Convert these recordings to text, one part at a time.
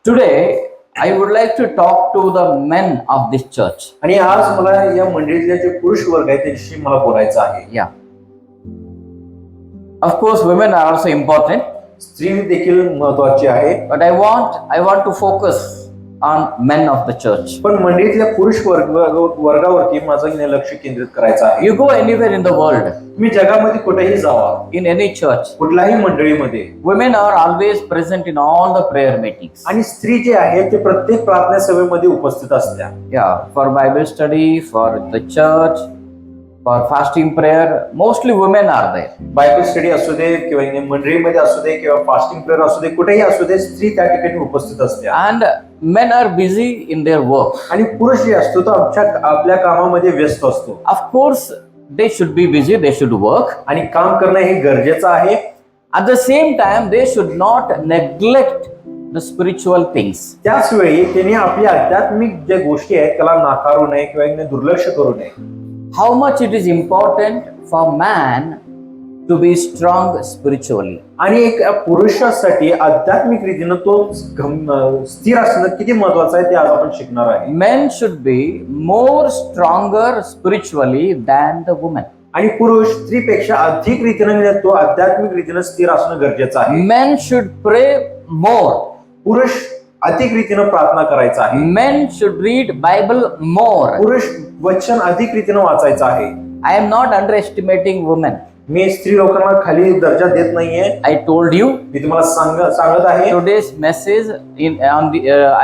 Today, I would like to talk to the men of this church. आणि आज मला या मंडळीतले जे पुरुष वर्ग आहे त्यांच्याशी मला बोलायचं आहे. Yeah. Of course, women are also important, स्त्री देखील महत्वाची आहे, but I want to focus on men of the church. पण मंडळीतल्या पुरुष वर्गावरती माझं लक्ष केंद्रित करायचं आहे. You go anywhere in the world, तुम्ही जगामध्ये कुठेही जावा, in any church, कुठल्याही मंडळीमध्ये women are always present in all the prayer meetings. आणि स्त्री जे आहे ते प्रत्येक प्रार्थना सभेमध्ये उपस्थित असत्या. Yeah, for Bible study, for the church, for fasting prayer, mostly women are there. Bible study असू दे किंवा मंडळीमध्ये असू दे किंवा फास्टिंग प्रेयर असू दे, कुठेही असू दे, स्त्री त्या ठिकाणी उपस्थित असत्या. And men are busy in their work. आणि पुरुष जे असतो तो आपल्या कामामध्ये व्यस्त असतो. Of course, they should be busy, they should work. आणि काम करणं हे गरजेचं आहे. At the same time, they should not neglect the spiritual things. त्याच वेळी त्यांनी आपल्या आध्यात्मिक ज्या गोष्टी आहेत त्याला नाकारू नये किंवा दुर्लक्ष करू नये. How much it is important for man to be strong spiritually. आणि एक पुरुषासाठी आध्यात्मिक रीतीनं तो स्थिर असणं किती महत्वाचं आहे ते आज आपण शिकणार आहे. Men should be more stronger spiritually than the women. आणि पुरुष स्त्रीपेक्षा अधिक रीतीनं तो आध्यात्मिक रीतीनं स्थिर असणं गरजेचं आहे. Men should pray more. पुरुष अधिक रीतीनं प्रार्थना करायचा आहे. Men should read Bible more. पुरुष वचन अधिक रीतीनं वाचायचं आहे. I am not underestimating women. मी स्त्री लोकांना खाली दर्जा देत नाहीये. I told you मी तुम्हाला सांगत आहे. today's message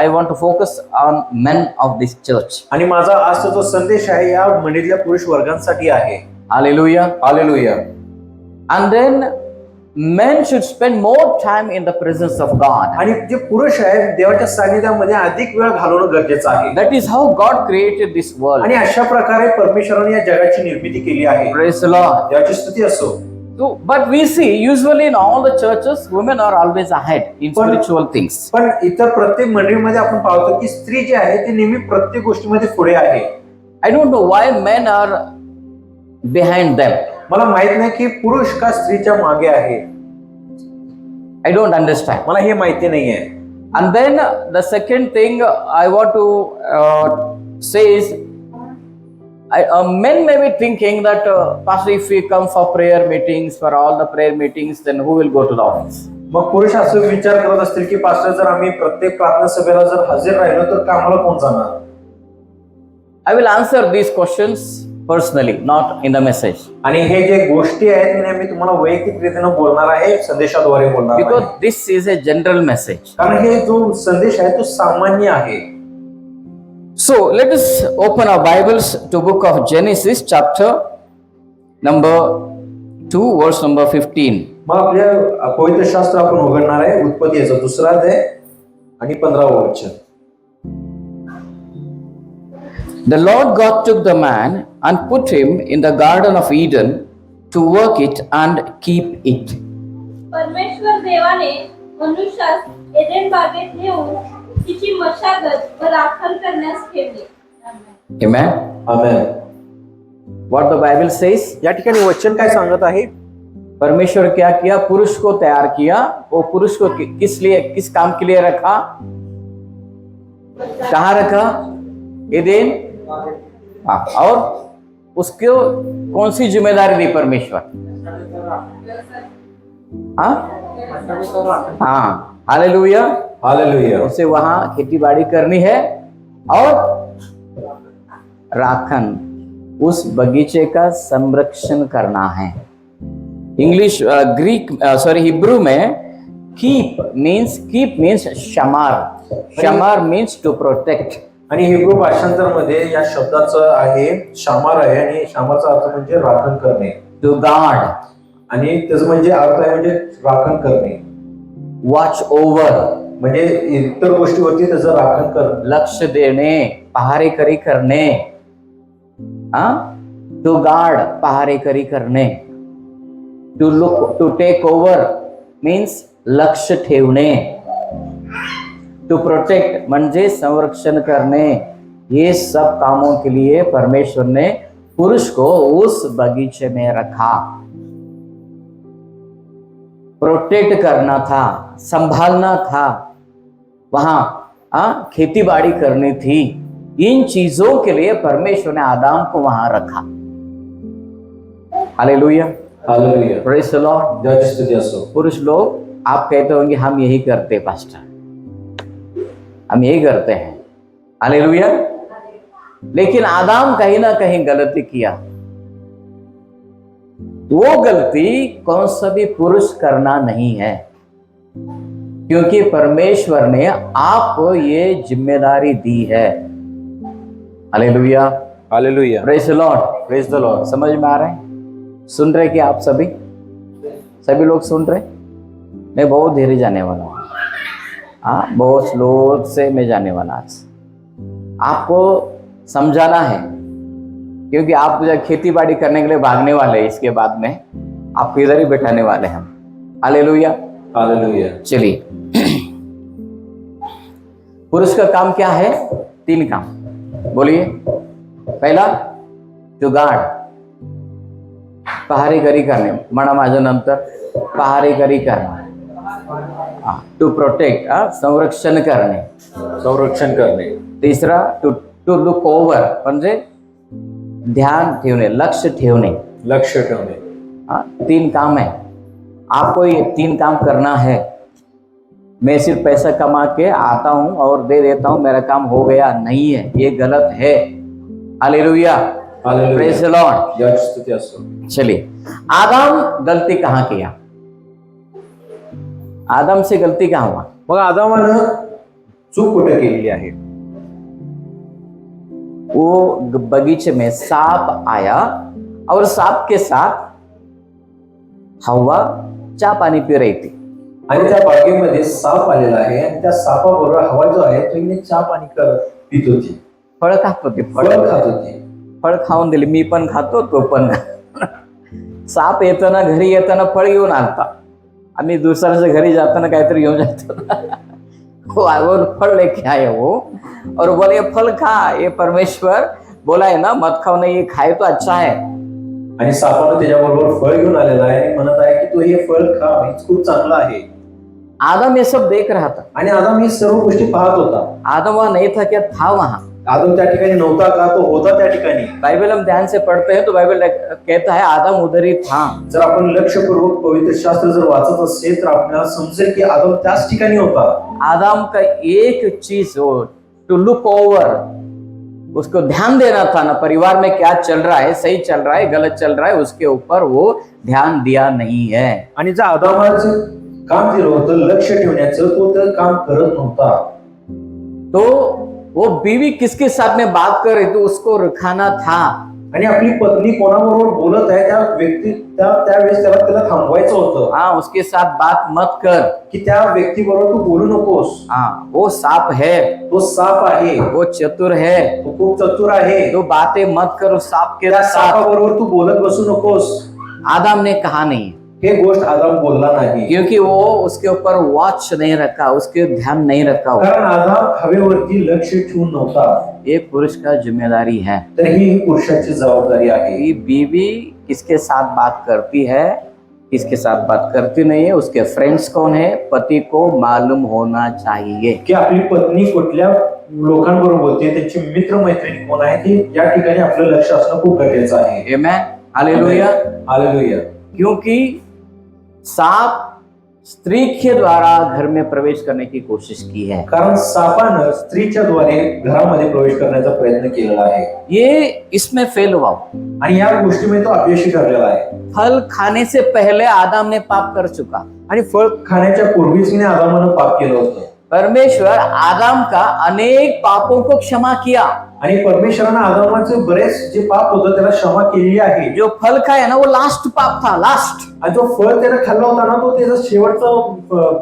I want to focus on men of this church. आणि माझा आजचा जो संदेश आहे या मंडळीतल्या पुरुष वर्गांसाठी आहे. Hallelujah. Hallelujah. And then men should spend more time in the presence of God. आणि जे पुरुष आहेत देवाच्या सानिध्यामध्ये अधिक वेळ घालवणं गरजेचं आहे. That is how God created this world. आणि अशा प्रकारे परमेश्वराने या जगाची निर्मिती केली आहे. Praise the Lord. देवाची स्तुती असो. So, but we see usually in all the churches, women are always ahead in spiritual things. पण इतर प्रत्येक मंडळीमध्ये आपण पाहतो की स्त्री जी आहे ती नेहमी प्रत्येक गोष्टीमध्ये पुढे आहे. I don't know why men are behind them. मला माहित नाही की पुरुष का स्त्रीच्या मागे आहे. I don't understand. मला हे माहिती नाहीये. And then the second thing I want to say is, men may be thinking that Pastor, if we come for prayer meetings, for all the prayer meetings, then who will go to the office? मग पुरुष असं विचार करत असतील की pastor जर आम्ही प्रत्येक प्रार्थना सभेला जर हजर राहिलो तर कामाला कोण जाणार. I will answer these questions personally, not in the message. आणि हे जे गोष्टी आहेत मी तुम्हाला वैयक्तिक रीतीने बोलणार आहे, संदेशाद्वारे बोलणार Because आहे. this is a general message. कारण हे जो संदेश आहे तो सामान्य आहे. So let us open our Bibles to book of Genesis chapter number 2 verse number 15. मग आपल्या पवित्र शास्त्र आपण उघडणार आहे उत्पत्तीचा 2रा अध्याय आणि 15वा वचन. The Lord God took the man and put him in the garden of Eden to work it and keep it. परमेश्वर देवाने मनुष्यास एदेन बागेत नेऊन तिची मशागत व राखण करण्यास ठेवले. Amen. Amen. What the Bible says? या ठिकाणी वचन काय सांगत आहे. परमेश्वर क्या किया? पुरुष को तैयार किया. वो पुरुष को किस काम के लिए रखा? कहाँ रखा? एदेन. हाँ, और उसको कौन सी जिम्मेदारी दी परमेश्वर? हाँ, हालेलुया. हालेलुया. उसे वहां खेती बाड़ी करनी है और राखन, उस बगीचे का संरक्षण करना है. इंग्लिश हिब्रू में कीप मीन्स शमार मीन्स टू प्रोटेक्ट. आणि हिब्रू भाषांतरमध्ये या शब्दाचं आहे शामार आहे आणि शामारचा अर्थ म्हणजे राखण करणे. To guard. आणि त्याचं म्हणजे अर्थ आहे म्हणजे राखण करणे. वॉच ओव्हर म्हणजे इतर गोष्टीवरती त्याचं राखण करणे. लक्ष देणे, पहारेकरी करणे. टू गार्ड, पहारेकरी करणे. टू टेक ओव्हर मीन्स लक्ष ठेवणे. टू प्रोटेक्ट म्हणजे संरक्षण करने. ये सब कामों के लिए परमेश्वर ने पुरुष को उस बगीचे में रखा. प्रोटेक्ट करना था, संभालना था, वहां खेती बाड़ी करनी थी। इन चीजों के लिए परमेश्वर ने आदम को वहां रखा। Hallelujah, hallelujah, praise the Lord. देवाची स्तुती असो। पुरुष लोग आप कहते होंगे हम यही करते पास्टर, हम यही करते हैं। हालेलुया। लेकिन आदम कहीं ना कहीं गलती किया। वो गलती कौन सा भी पुरुष करना नहीं है, क्योंकि परमेश्वर ने आपको ये जिम्मेदारी दी है। Hallelujah, hallelujah, praise the Lord. Praise the Lord. समझ में आ रहा है? सुन रहे कि आप सभी लोग सुन रहे? मैं बहुत धीरे जाने वाला हूँ। बहुत स्लो से मैं जाने वाला आज। आपको समझाना है, क्योंकि आप जब खेती बाड़ी करने के लिए भागने वाले हैं, इसके बाद में आपको इधर ही बैठाने वाले हैं। Hallelujah, hallelujah. चलिए, पुरुष का काम क्या है? 3 काम बोलिए। पहला, जुगाड़, पहारेकरी करणे, म्हणा माझ्या नंतर, पहारेकरी करणे, टू प्रोटेक्ट, संरक्षण करणे, संरक्षण करणे। तीसरा, टू लुक ओव्हर, म्हणजे ध्यान ठेवणे, लक्ष ठेवणे, लक्ष ठेवणे। 3 काम है। आपको ये 3 काम करना है। मैं सिर्फ पैसा कमा के आता हूं और दे देता हूं, मेरा काम हो गया, नहीं है, ये गलत है। हालेलुया, प्रेज द लॉर्ड, देवाची स्तुती असो। चलिए, आदम गलती कहाँ किया? आदम से गलती कहाँ हुआ? मग आदामानं चूक कुठे केलेली आहे? वो बगीचे में सांप आया और सांप के साथ हवा चाय पानी पी रही थी। आणि त्या बागेमध्ये साप आलेला आहे आणि त्या सापाबरोबर हवा जो आहे तो इने चहा पाणी पित होती, फळ खात होती, फळ खात होती। फळ खाऊन दिली, मी पण खातो, तो पण साप येताना, घरी येताना फळ घेऊन आणता, आम्ही दुसऱ्याच्या घरी जाताना काहीतरी घेऊन जातो। वो फल लेके आए वो, और बोले ये फल खा, ये परमेश्वर बोला है ना, मत खाओ, नहीं ये खाए तो अच्छा है। आणि सापानं त्याच्याबरोबर फळ घेऊन आलेला आहे आणि म्हणत आहे की तू हे फळ खा, हे खूप चांगलं आहे। आदम ये सब देख रहा था। आणि आदम ही सर्व गोष्टी पाहत होता। आदम वहां नहीं था क्या? था वहां। आदम त्या ठिकाणी नव्हता का? तो होता त्या ठिकाणी। बाइबल हम ध्यान से पढ़ते हैं तो बाइबल कहता है आदम उधर ही था। जर आपण लक्षपूर्वक पवित्र शास्त्र जर वाचत असेल तर आपल्याला समजेल की आदम त्याच ठिकाणी होता। आदम का एक चीज हो, टू लुक ओवर, उसको ध्यान देना था ना, परिवार में क्या चल रहा है, सही चल रहा है, गलत चल रहा है, उसके ऊपर वो ध्यान दिया नहीं है। आणि जर आदामाचं काम दिलं होतं लक्ष ठेवण्याचं, तो ते काम करत नव्हता। तो वो बीवी किसके साथ में बात कर रही थी, उसको रखाना था। आणि आपली पत्नी कोणाबरोबर बोलत आहे त्या व्यक्ती त्यावेळेस त्याला थांबवायचं होतं। हाँ, उसके साथ बात मत कर, की त्या व्यक्तीबरोबर तू बोलू नकोस। हाँ, वो सांप है, तो साप आहे, वो चतुर है, तो खूप चतुर आहे, तो बातें मत करो सांप के त्या साथ। सापाबरोबर तू बोलत बसू नकोस। आदम ने कहा नहीं, हे गोष्ट आदम बोलला नाही, क्योंकि वो उसके ऊपर वॉच नहीं रखा, उसके ध्यान नहीं रखा। कारण आदम हवेवरती लक्ष ठेवून नव्हता। एक पुरुष का जिम्मेदारी है, तर ही पुरुषाची जबाबदारी आहे। कि बीवी किसके साथ बात करती है, किसके साथ बात करती नहीं है, उसके फ्रेंड्स कौन है, पति को मालूम होना चाहिए। की आपली पत्नी कुठल्या लोकांबरोबर बोलते, त्यांची मित्र मैत्रिणी कोण आहे, ते या ठिकाणी आपलं लक्ष असणं खूप गरजेचं आहे। आमेन, हालेलुया। हालेलुया। क्योंकि सांप स्त्री के द्वारा घर में प्रवेश करने की कोशिश की है। कारण सापानं स्त्रीच्या द्वारे घरामध्ये प्रवेश करण्याचा प्रयत्न केलेला आहे। ये इसमें फेल हुआ आणि या गोष्टीमध्ये तो अपयशी ठरलेला आहे। फल खाने से पहले आदम ने पाप कर चुका। आणि फळ खाण्याच्या पूर्वीच आदामानं पाप केलं होतं। परमेश्वर आदम का अनेक पापों को क्षमा किया। आणि परमेश्वरानं आदामाचे बरेच जे पाप होतं त्याला क्षमा केलेली आहे। जो फल खाया ना वो लास्ट पाप था, लास्ट। आणि जो फळ त्याने खाल्ला होता ना तो त्याचा शेवटचा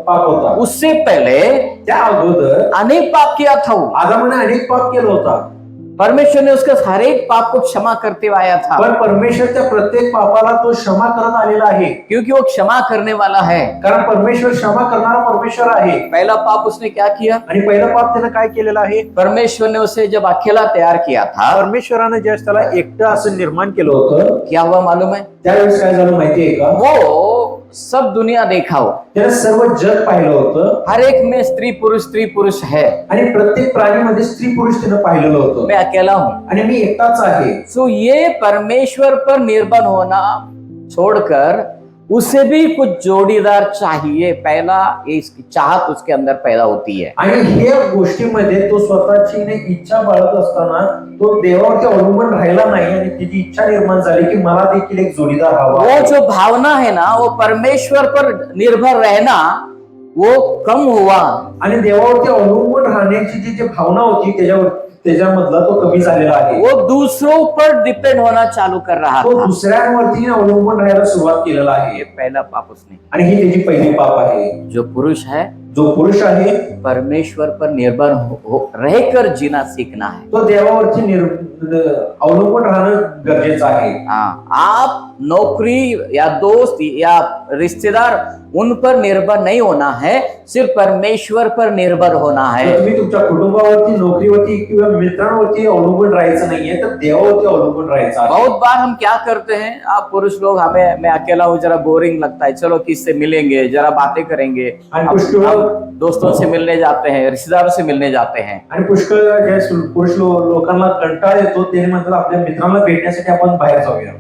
पाप होता। उससे पहले त्या अगोदर अनेक पाप किया था वो। आदामाने अनेक पाप केलं होता। परमेश्वर ने उसका हर एक पाप को क्षमा करते हुए आया था। पण परमेश्वर त्या प्रत्येक पापाला तो क्षमा करत आलेला आहे, क्योंकि वो क्षमा करने वाला है। कारण परमेश्वर क्षमा करणारा परमेश्वर आहे। पहला पाप उसने क्या किया? आणि पहिला पाप त्याने काय केलेला आहे? परमेश्वर ने उसे जब अकेला तैयार किया था, परमेश्वराने ज्यावेळेस त्याला एकटं असं निर्माण केलं होतं, क्या हुआ मालूम है? त्यावेळेस काय झालं माहितीये का? वो सब दुनिया देखा हो, त्याने सर्व जग पाहिलं होतं हर एक में स्त्री पुरुष है। आणि प्रत्येक प्राणीमध्ये स्त्री पुरुष त्यानं पाहिलेलं होतं मैं अकेला हूँ। आणि मी एकटाच आहे. सो ये परमेश्वर पर निर्भर होना छोड़कर उसे भी कुछ जोड़ीदार चाहिए, पहला इसकी चाहत उसके अंदर पैदा होती है। आणि हे गोष्टीमध्ये तो स्वतःची इच्छा बाळगत असताना तो देवावरती अवलंबून राहिला नाही आणि त्याची इच्छा निर्माण झाली की मला देखील एक जोडीदार हवा वो आहे. जो भावना है ना, वो परमेश्वर पर निर्भर रहना वो कम हुआ, आणि देवावरती अवलंबून राहण्याची जी भावना होती त्याच्यामधला तो कमी झालेला आहे. वो दूसरों पर डिपेंड होना चालू कर रहा तो था। दुसऱ्यांवरती अवलंबून राहायला सुरुवात केलेला आहे ये पहला पाप उसने। आणि ही त्याची पहिली पाप आहे. जो पुरुष है जो पुरुष आहे परमेश्वर पर निर्भर रहकर जीना सीखना है। तो देवावरती अवलंबून राहणं गरजेचं आहे. हाँ, आप नौकरी या दोस्त या रिश्तेदार उन पर निर्भर नहीं होना है, सिर्फ परमेश्वर पर निर्भर होना तर है। तुम्ही तुमच्या कुटुंबावरती, नोकरीवरती किंवा मित्रांवरती अवलंबून राहायचं नाहीये, तर देवावरती अवलंबून राहायचं आहे. बहुत बार हम क्या करते हैं, आप पुरुष लोग, हमें मैं अकेला हूँ, जरा बोरिंग लगता है, चलो किससे मिलेंगे, जरा बातें करेंगे। पुष्कळ दोस्तों से मिलने जाते हैं, रिश्तेदारों से मिलने जाते हैं। आणि पुष्कळ पुरुष लोकांना कंटाळ येतो, ते म्हणतात आपल्या मित्रांना भेटण्यासाठी आपण बाहेर जाऊया.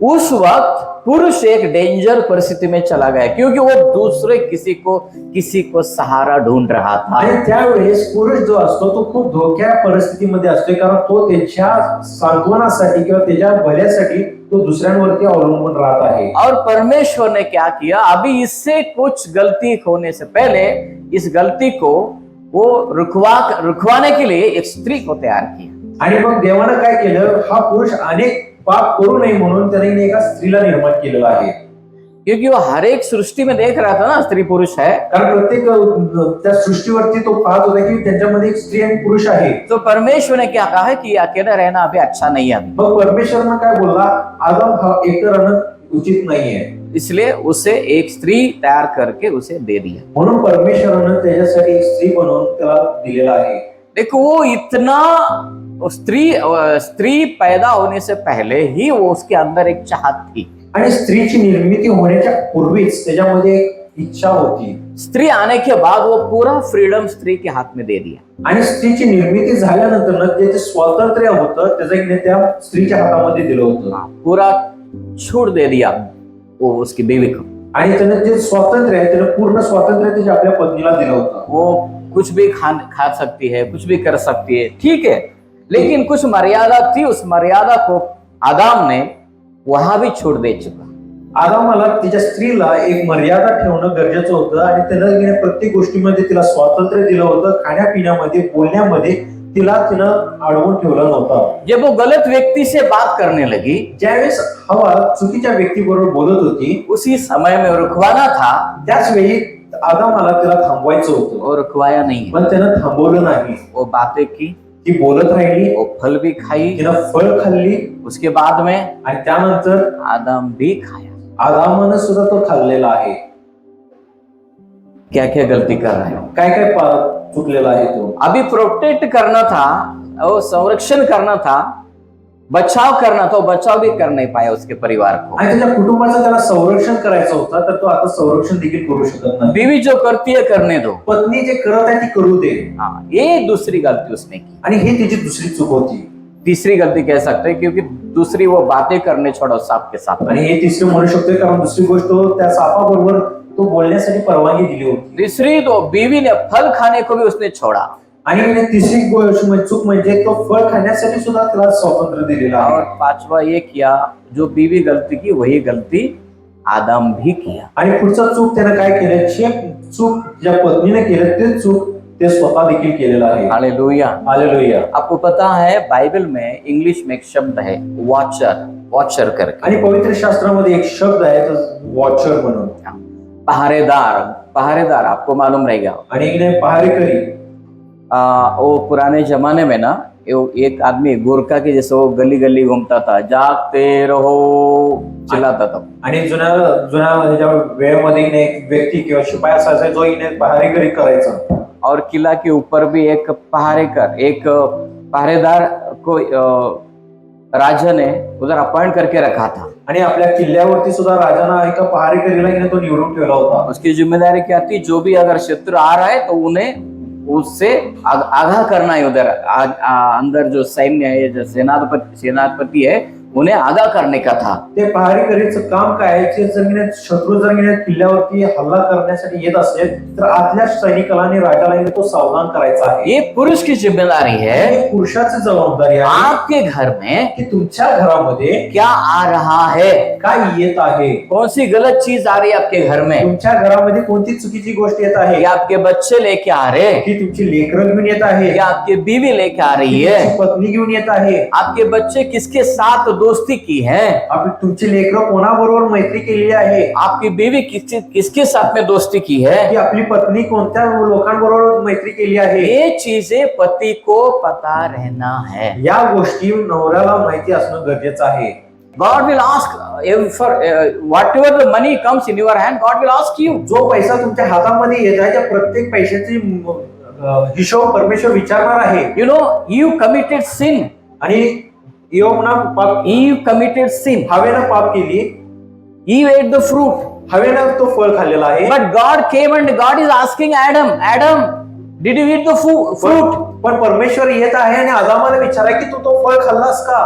उस वक्त पुरुष एक डेंजर परिस्थिति में चला गया, क्योंकि वो दूसरे किसी को सहारा ढूंढ रहा था। आणि त्यावेळेस पुरुष जो असतो तो खूप धोक्या परिस्थितीमध्ये असतो, कारण तो त्याच्या सांत्वनासाठी किंवा त्याच्या भल्यासाठी तो दुसऱ्यांवरती अवलंबून राहत आहे. और परमेश्वर ने क्या किया, अभी इससे कुछ गलती होने से पहले इस गलती को वो रुकवाने के लिए एक स्त्री को तैयार किया. आणि मग देवानं काय केलं, हा पुरुष अनेक पाप करू नये म्हणून त्याने एका स्त्रीला निर्माण केलेला आहे. क्योंकि वो हर एक सृष्टि में देख रहा था ना, स्त्री पुरुष है। कारण प्रत्येक त्या सृष्टीवरती तो पाहत होता की त्यांच्यामध्ये एक स्त्री आणि पुरुष आहे. तो परमेश्वर ने क्या कहा है कि अकेला रहना अभी अच्छा नहीं है। मग परमेश्वरनं काय बोलला, आदम हा एकटं राहणं उचित नाहीये, इसलिए उसे एक स्त्री तैयार करके उसे दे दिया। म्हणून परमेश्वरानं त्याच्यासाठी एक स्त्री बनवून त्याला दिलेला आहे. देखो वो इतना स्त्री पैदा होने से पहले ही वो उसके अंदर एक चाहत थी, आणि स्त्रीची निर्मिती होण्याच्या पूर्वीच त्याच्यामध्ये एक इच्छा होती. स्त्री आने के बाद वो पूरा फ्रीडम स्त्री के हाथ में दे दिया। आणि स्त्रीची निर्मिती झाल्यानंतर जे स्वातंत्र्य होतं त्याचं त्या स्त्रीच्या हातामध्ये दिलं होतं. पूरा छूट दे दिया वो उसकी बीवी को। आणि त्यानं जे स्वातंत्र्य आहे त्यानं पूर्ण स्वातंत्र्य त्याच्या आपल्या पत्नीला दिलं होतं. वो कुछ भी खा सकती है, कुछ भी कर सकती है, ठीक है, लेकिन कुछ मर्यादा थी, उस मर्यादा को आदम ने वहां भी छोड़ दे चुका। आदामाला तिच्या स्त्रीला एक मर्यादा ठेवणं गरजेचं होतं आणि त्यानं प्रत्येक गोष्टीमध्ये तिला स्वातंत्र्य दिलं होतं. खाण्यापिण्यामध्ये, बोलण्यामध्ये तिनं अडवून ठेवलं नव्हतं. जब वो गलत व्यक्ति से बात करने लगी, ज्यावेळेस हवा चुकीच्या व्यक्तीबरोबर बोलत होती, उसी समय में रुकवाना था, त्याच वेळी आदामाला तिला थांबवायचं होतं, और रुकवाया नहीं। पण त्यानं थांबवलं नाही. वो बातें की, ती बोलत राहिली, वो फल भी खाई, तिनं फळ खाल्ली, उसके बाद में आणि त्यानंतर आदम भी खाया। आदामानं सुद्धा तो खाल्लेला आहे. क्या क्या गलती कर रहे हो? काय काय चुकलेला आहे तो. अभी प्रोटेक्ट करना था, वो संरक्षण करना था, बचाव करना था, वो बचाव भी कर नहीं पाया उसके परिवार को। आणि त्याच्या कुटुंबाचं त्याला संरक्षण करायचं होतं, तर तो आता संरक्षण देखील करू शकत नाही. बीवी जो करती है करने दो। पत्नी जे करत आहे ती करू दे. हाँ, ये दूसरी गलती उसने की। आणि ही तिची दुसरी चूक होती. तीसरी गलती कह सकते हैं, क्योंकि दूसरी वो बातें करने छोड़ो सांप के साथ। आणि हे तिसरी म्हणू शकतोय, कारण दुसरी गोष्ट त्या सापाबरोबर तो बोलण्यासाठी परवानगी दिली होती. तीसरी तो बीवी ने फल खाने को भी उसने छोड़ा। आणि तिसरी चूक म्हणजे तो फळ खाण्यासाठी सुद्धा त्याला स्वातंत्र्य दिलेलं आहे. और पांचवा ये किया, जो बीवी गलती की वही गलती आदम भी किया। आणि पुढचा चूक त्यानं काय केलं, जे चूक ज्या पत्नीने केलं ते चूक ते स्वतः देखील केलेलं आहे. Hallelujah, hallelujah. आपको पता है बाइबल में इंग्लिश में एक शब्द है वॉचर करके। आणि पवित्र शास्त्रामध्ये एक शब्द आहे वॉचर म्हणून. पहरेदार आपको मालूम रहेगा। आणि पहारेकरी. वो पुराने जमाने में ना, एक आदमी गोरखा के जैसे वो गली गली घूमता था, जागते रहो चिल्लाता था. आणि जुन्या वेळेमध्ये एक व्यक्ती किंवा शिपाई असायचा जो इने पहारेकरी करायचा. और किला के ऊपर भी एक पहरेदार को राजा ने उधर अपॉइंट करके रखा था। आणि आपल्या किल्ल्यावरती सुद्धा राजाना एका पहारेकरीला की नाही तो निवडून ठेवला होता. उसकी जिम्मेदारी क्या थी? जो भी अगर शत्रु आ रहा है तो उन्हें उससे आगाह करना है। उधर अंदर जो सैन्य है, जो सेनापति है, उन्हें आगाह करने का था। ते पहारेकरीचं काम काय आहे की जर की नाही शत्रू जर की नाही किल्ल्यावरती हल्ला करण्यासाठी येत असेल तर आतल्या सैनिकाला आणि राजाला की नाही तो सावधान करायचा आहे. ये पुरुष की जिम्मेदारी है। हे पुरुषाची जबाबदारी आहे आपके घर में की तुमच्या घरामध्ये क्या आ रहा है? काय येत आहे, कौन सी गलत चीज आ रही है आपके घर में? तुमच्या घरामध्ये कोणती चुकीची गोष्ट येत आहे, क्या आपके बच्चे लेके आ रहे हैं? की तुमची लेकरं घेऊन येत आहे, क्या आपकी बीवी लेके आ रही की है? तुमची पत्नी घेऊन येत आहे, आपके बच्चे किसके साथ दोस्ती की है? आपली तुमची लेकरं कोणाबरोबर मैत्री केलेली आहे, आपकी बीवी किसके साथ में दोस्ती की है? की आपली पत्नी कोणत्या लोकांबरोबर मैत्री केली आहे. ये चीजें पति को पता रहना है। या गोष्टी नवऱ्याला माहिती असणं गरजेचं आहे. God will ask for whatever the money comes in your hand, God will ask you. जो पैसा तुमच्या हातामध्ये येत आहे त्या प्रत्येक पैशाची हिशोब परमेश्वर विचारणार आहे. You know, you committed sin. आणि योगनं पाप Eve committed sin. हवेनं पाप केली, Eve ate the fruit. हवेनं तो फळ खाल्लेला आहे. But God came and God is asking Adam, Adam, did you eat the fruit? पण परमेश्वर येत आहे आणि आदामाला विचाराय की तू तो फळ खाल्लास का.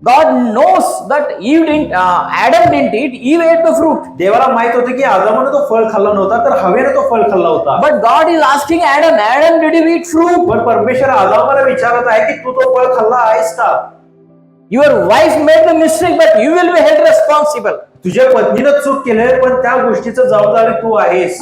God knows that Adam didn't eat, Eve ate the fruit. देवाला माहित होते की आदामाने तो फळ खाल्ला नव्हता तर हवेने तो फळ खाल्ला होता. But God is asking Adam, Adam, did you eat fruit? पण परमेश्वर आदामाला विचारत आहे की तू तो फळ खाल्ला आहेस का. Your wife made the mistake, but you will be held responsible. तुझ्या पत्नीनं चूक केली पण त्या गोष्टीचं जबाबदारी तू आहेस.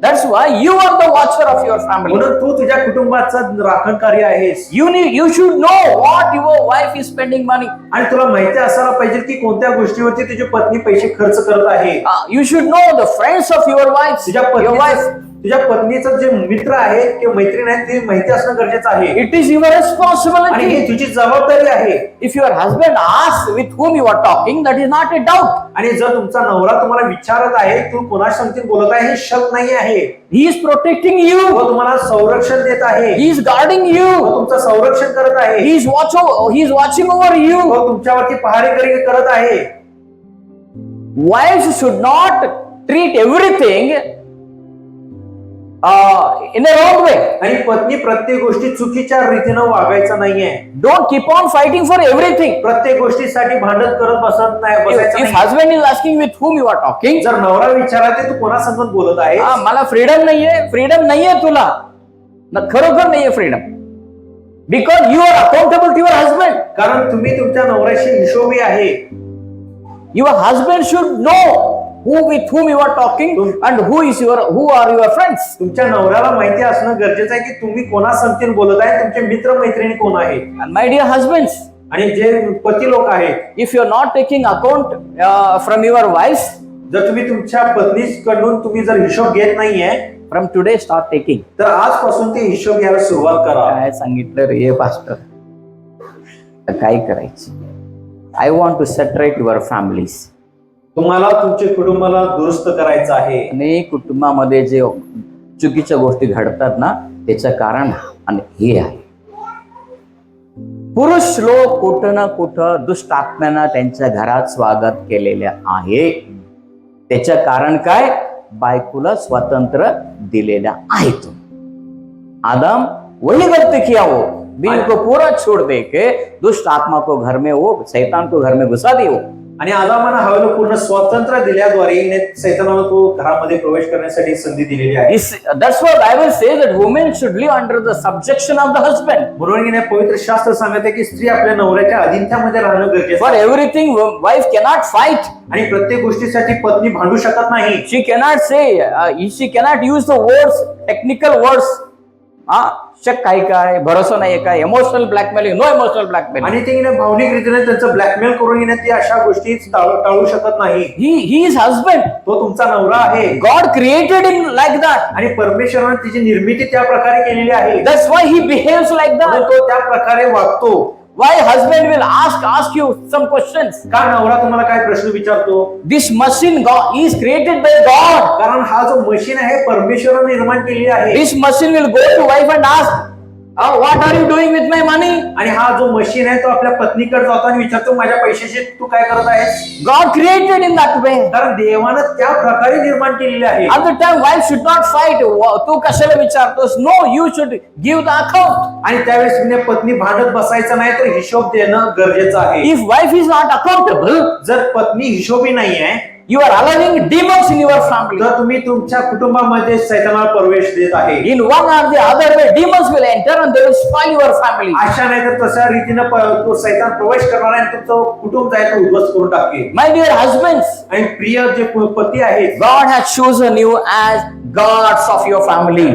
That's why you are the watcher of your family. म्हणून तू तुझ्या कुटुंबाचा राखणकारी आहेस. You should know what your wife is spending money. आणि तुला माहिती असायला पाहिजे की कोणत्या गोष्टीवरती तुझी पत्नी पैसे खर्च करत आहे. You should know the friends of your wife. तुझ्या पत्नीचं जे मित्र आहे किंवा मैत्रीण आहे ते माहिती असणं गरजेचं आहे. It is your आणि responsibility. ही तुझी जबाबदारी आहे. If your husband asks with whom you are talking, that is not a doubt. आणि जर तुमचा नवरा तुम्हाला विचारत आहे तू कोणाशी बोलत आहे हे शक नाही आहे. He is protecting you. तो तुम्हाला संरक्षण देत आहे. He is guarding you. तो तुमचं संरक्षण करत आहे. He is watching over you. तो तुमच्यावरती पहारेकरी करत आहे. Wives should not treat everything in a wrong way. आणि पत्नी प्रत्येक गोष्टी चुकीच्या रीतीनं वागायचं नाहीये. Don't keep on fighting for everything. प्रत्येक गोष्टीसाठी भांडण करत बसायचं If नाही. husband is asking with whom you are talking, जर नवरा विचारते तू कोणासंगत बोलत आहे, मला फ्रीडम नाहीये तुला, खरोखर नाहीये freedom. Because you are accountable to your husband. कारण तुम्ही तुमच्या नवऱ्याशी हिशोबी आहे. Your husband should know with whom you are talking and who are your friends. तुमच्या नवऱ्याला माहिती असणं गरजेचं आहे की तुम्ही कोणासंगतीन बोलत आहे, तुमचे मित्र मैत्रिणी कोण आहेत. And my dear husbands, आणि जे पती लोक आहेत, if you are not taking account from your wives, जर तुम्ही तुमच्या पत्नीकडून तुम्ही जर हिशोब घेत नाहीये, from today start taking. तर आजपासून ते हिशोब घ्यायला सुरुवात करा. काय सांगितलं रे पास्टर, काय करायचं? I want to separate your families. तुम्हाला तुमच्या कुटुंबाला दुरुस्त करायचं आहे. अनेक कुटुंबामध्ये जे चुकीच्या गोष्टी घडतात ना त्याचं कारण आणि हे आहे, पुरुष लोक कुठं ना कुठं दुष्ट आत्म्यानं त्यांच्या घरात स्वागत केलेले आहे. त्याचं कारण काय? बायकोला स्वातंत्र्य दिलेलं आहे. आदम वही गलती किया, वो बीवी को पूरा छोड़ दे के दुष्ट आत्मा को घर में, वो शैतान को घर में घुसा दियो. आणि आदामानं हवेला पूर्ण स्वातंत्र्य दिल्याद्वारे सैतानाला तो घरामध्ये प्रवेश करण्यासाठी संधी दिलेली आहे. That's why Bible says that women should live under the subjection of the husband. म्हणून पवित्र शास्त्र सांगते की स्त्री आपल्या नवऱ्याच्या अधीनतेमध्ये राहणं गरजेचं For आहे. everything wife cannot fight. आणि प्रत्येक गोष्टीसाठी पत्नी भांडू शकत नाही. She cannot say, she cannot use the words, technical words. शक काय भरोसा नाही काय, emotional blackmailing, no emotional blackmailing. आणि ते भावनिक रीतीने त्यांचं ब्लॅकमेल करून घेण्यात ती अशा गोष्टी टाळू शकत नाही. He is husband. तो तुमचा नवरा आहे. God created him like that. आणि परमेश्वराने तिची निर्मिती त्या प्रकारे केलेली आहे. That's why he behaves like that. तो त्या प्रकारे वागतो. Why husband will ask you some questions? का नवरा तुम्हाला काय प्रश्न विचारतो? This machine God is created by God. कारण हा जो मशीन आहे परमेश्वराने निर्माण केली आहे. This machine will go to wife and ask, What are you doing with my money? आणि हा जो मशीन आहे तो आपल्या पत्नीकडे जातो आणि विचारतो माझ्या पैशाची तू काय करत आहेस. God created in that way. कारण देवानं त्या प्रकारे निर्माण केलेले आहे. At the time, wife should not fight. तू कशाला विचारतोस? No, you should give the account. आणि त्यावेळेस तिने पत्नी भांडत बसायचं नाही तर हिशोब देणं गरजेचं आहे. If wife is not accountable, जर पत्नी हिशोबी नाही आहे you are allowing demons in your family. तर तुम्ही तुमच्या कुटुंबामध्ये सैतानाला प्रवेश देत आहे. In one or the other way, demons will enter and they will spoil your family. अशा नाही तर तशा रीतीनं तो सैतान प्रवेश करणार आहे आणि तुमचं कुटुंब आहे तो उद्ध्वस्त करून टाकेल. My dear husbands, आणि प्रिय जे पती आहेत, God has chosen you as guards of your family.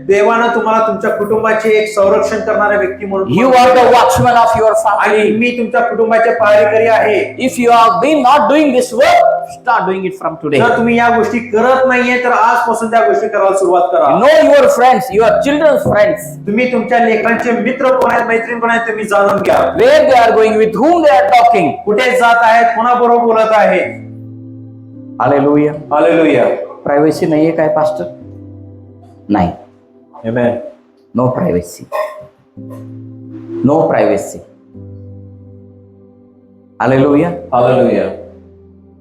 देवानं तुम्हाला तुमच्या कुटुंबाचे एक संरक्षण करणारे व्यक्ती म्हणून You are the watchman of your आणि family. मी तुमच्या कुटुंबाचे पहारेकरी आहे. If you have been not doing this work, start doing it from today. जर तुम्ही या गोष्टी करत नाहीये तर आजपासून त्या गोष्टी करायला सुरुवात करा. Know your friends, your children's friends, तुम्ही तुमच्या लेकरांचे मित्र कोण आहेत, मैत्रीण कोण आहेत, तुम्ही जाणून घ्या. where they are going, with whom they are talking. कुठे जात आहेत, कोणाबरोबर बोलत आहेत. Hallelujah. हालेलुया. प्रायव्हसी नाहीये काय पास्टर? नाही. आमेन. No privacy. No privacy. Hallelujah. Hallelujah.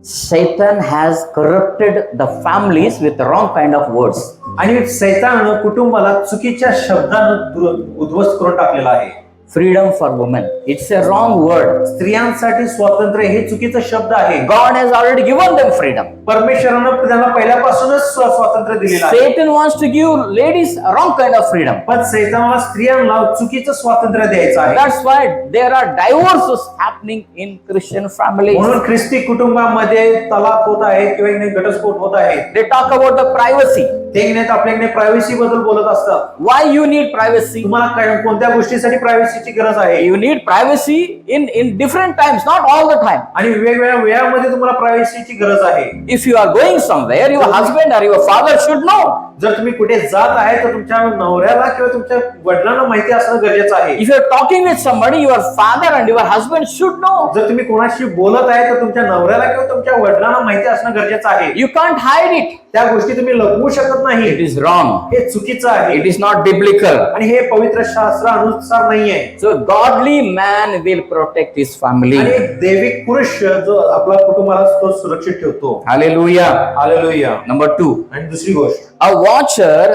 Satan has corrupted the families with the wrong kind of words. आणि सैतानानं कुटुंबाला चुकीच्या शब्दानं उद्ध्वस्त करून टाकलेला आहे. Freedom for women. It's a wrong word. स्त्रियांसाठी स्वातंत्र्य हे चुकीचा शब्द आहे. God has already given them freedom. परमेश्वरानं त्यांना पहिल्यापासूनच स्वातंत्र्य दिलेलं आहे. Satan wants to give ladies a wrong kind of freedom. पण सैतानाला स्त्रियांना चुकीचं स्वातंत्र्य द्यायचं आहे. That's why there are divorces happening in Christian families. म्हणून ख्रिस्ती कुटुंबामध्ये तलाक होत आहे किंवा इकडे घटस्फोट होत आहे. They talk about the privacy. ते नाही आपल्याकडे प्रायव्हसी बद्दल बोलत असतात. Why you need privacy? तुम्हाला कोणत्या गोष्टीसाठी प्रायव्हसीची गरज आहे. You need privacy in different times, not all the time. आणि वेगवेगळ्या वेळामध्ये तुम्हाला प्रायव्हसीची गरज आहे. If you are going somewhere, your husband or your father should know. जर तुम्ही कुठे जात आहे तर तुमच्या नवऱ्याला किंवा तुमच्या वडिलांना माहिती असणं गरजेचं आहे. If you are talking with somebody, your father and your husband should know. जर तुम्ही कोणाशी बोलत आहे तर तुमच्या नवऱ्याला किंवा तुमच्या वडिलांना माहिती असणं गरजेचं आहे. You can't hide it. त्या गोष्टी तुम्ही लपवू शकत नाही. It is wrong. हे चुकीचं आहे. It is not biblical. आणि हे पवित्र शास्त्रानुसार नाहीये. So godly man will protect his family. आणि एक दैविक पुरुष जो आपला कुटुंबाला तो सुरक्षित ठेवतो. Hallelujah. हालेलुया. Number 2. आणि दुसरी गोष्ट, A watcher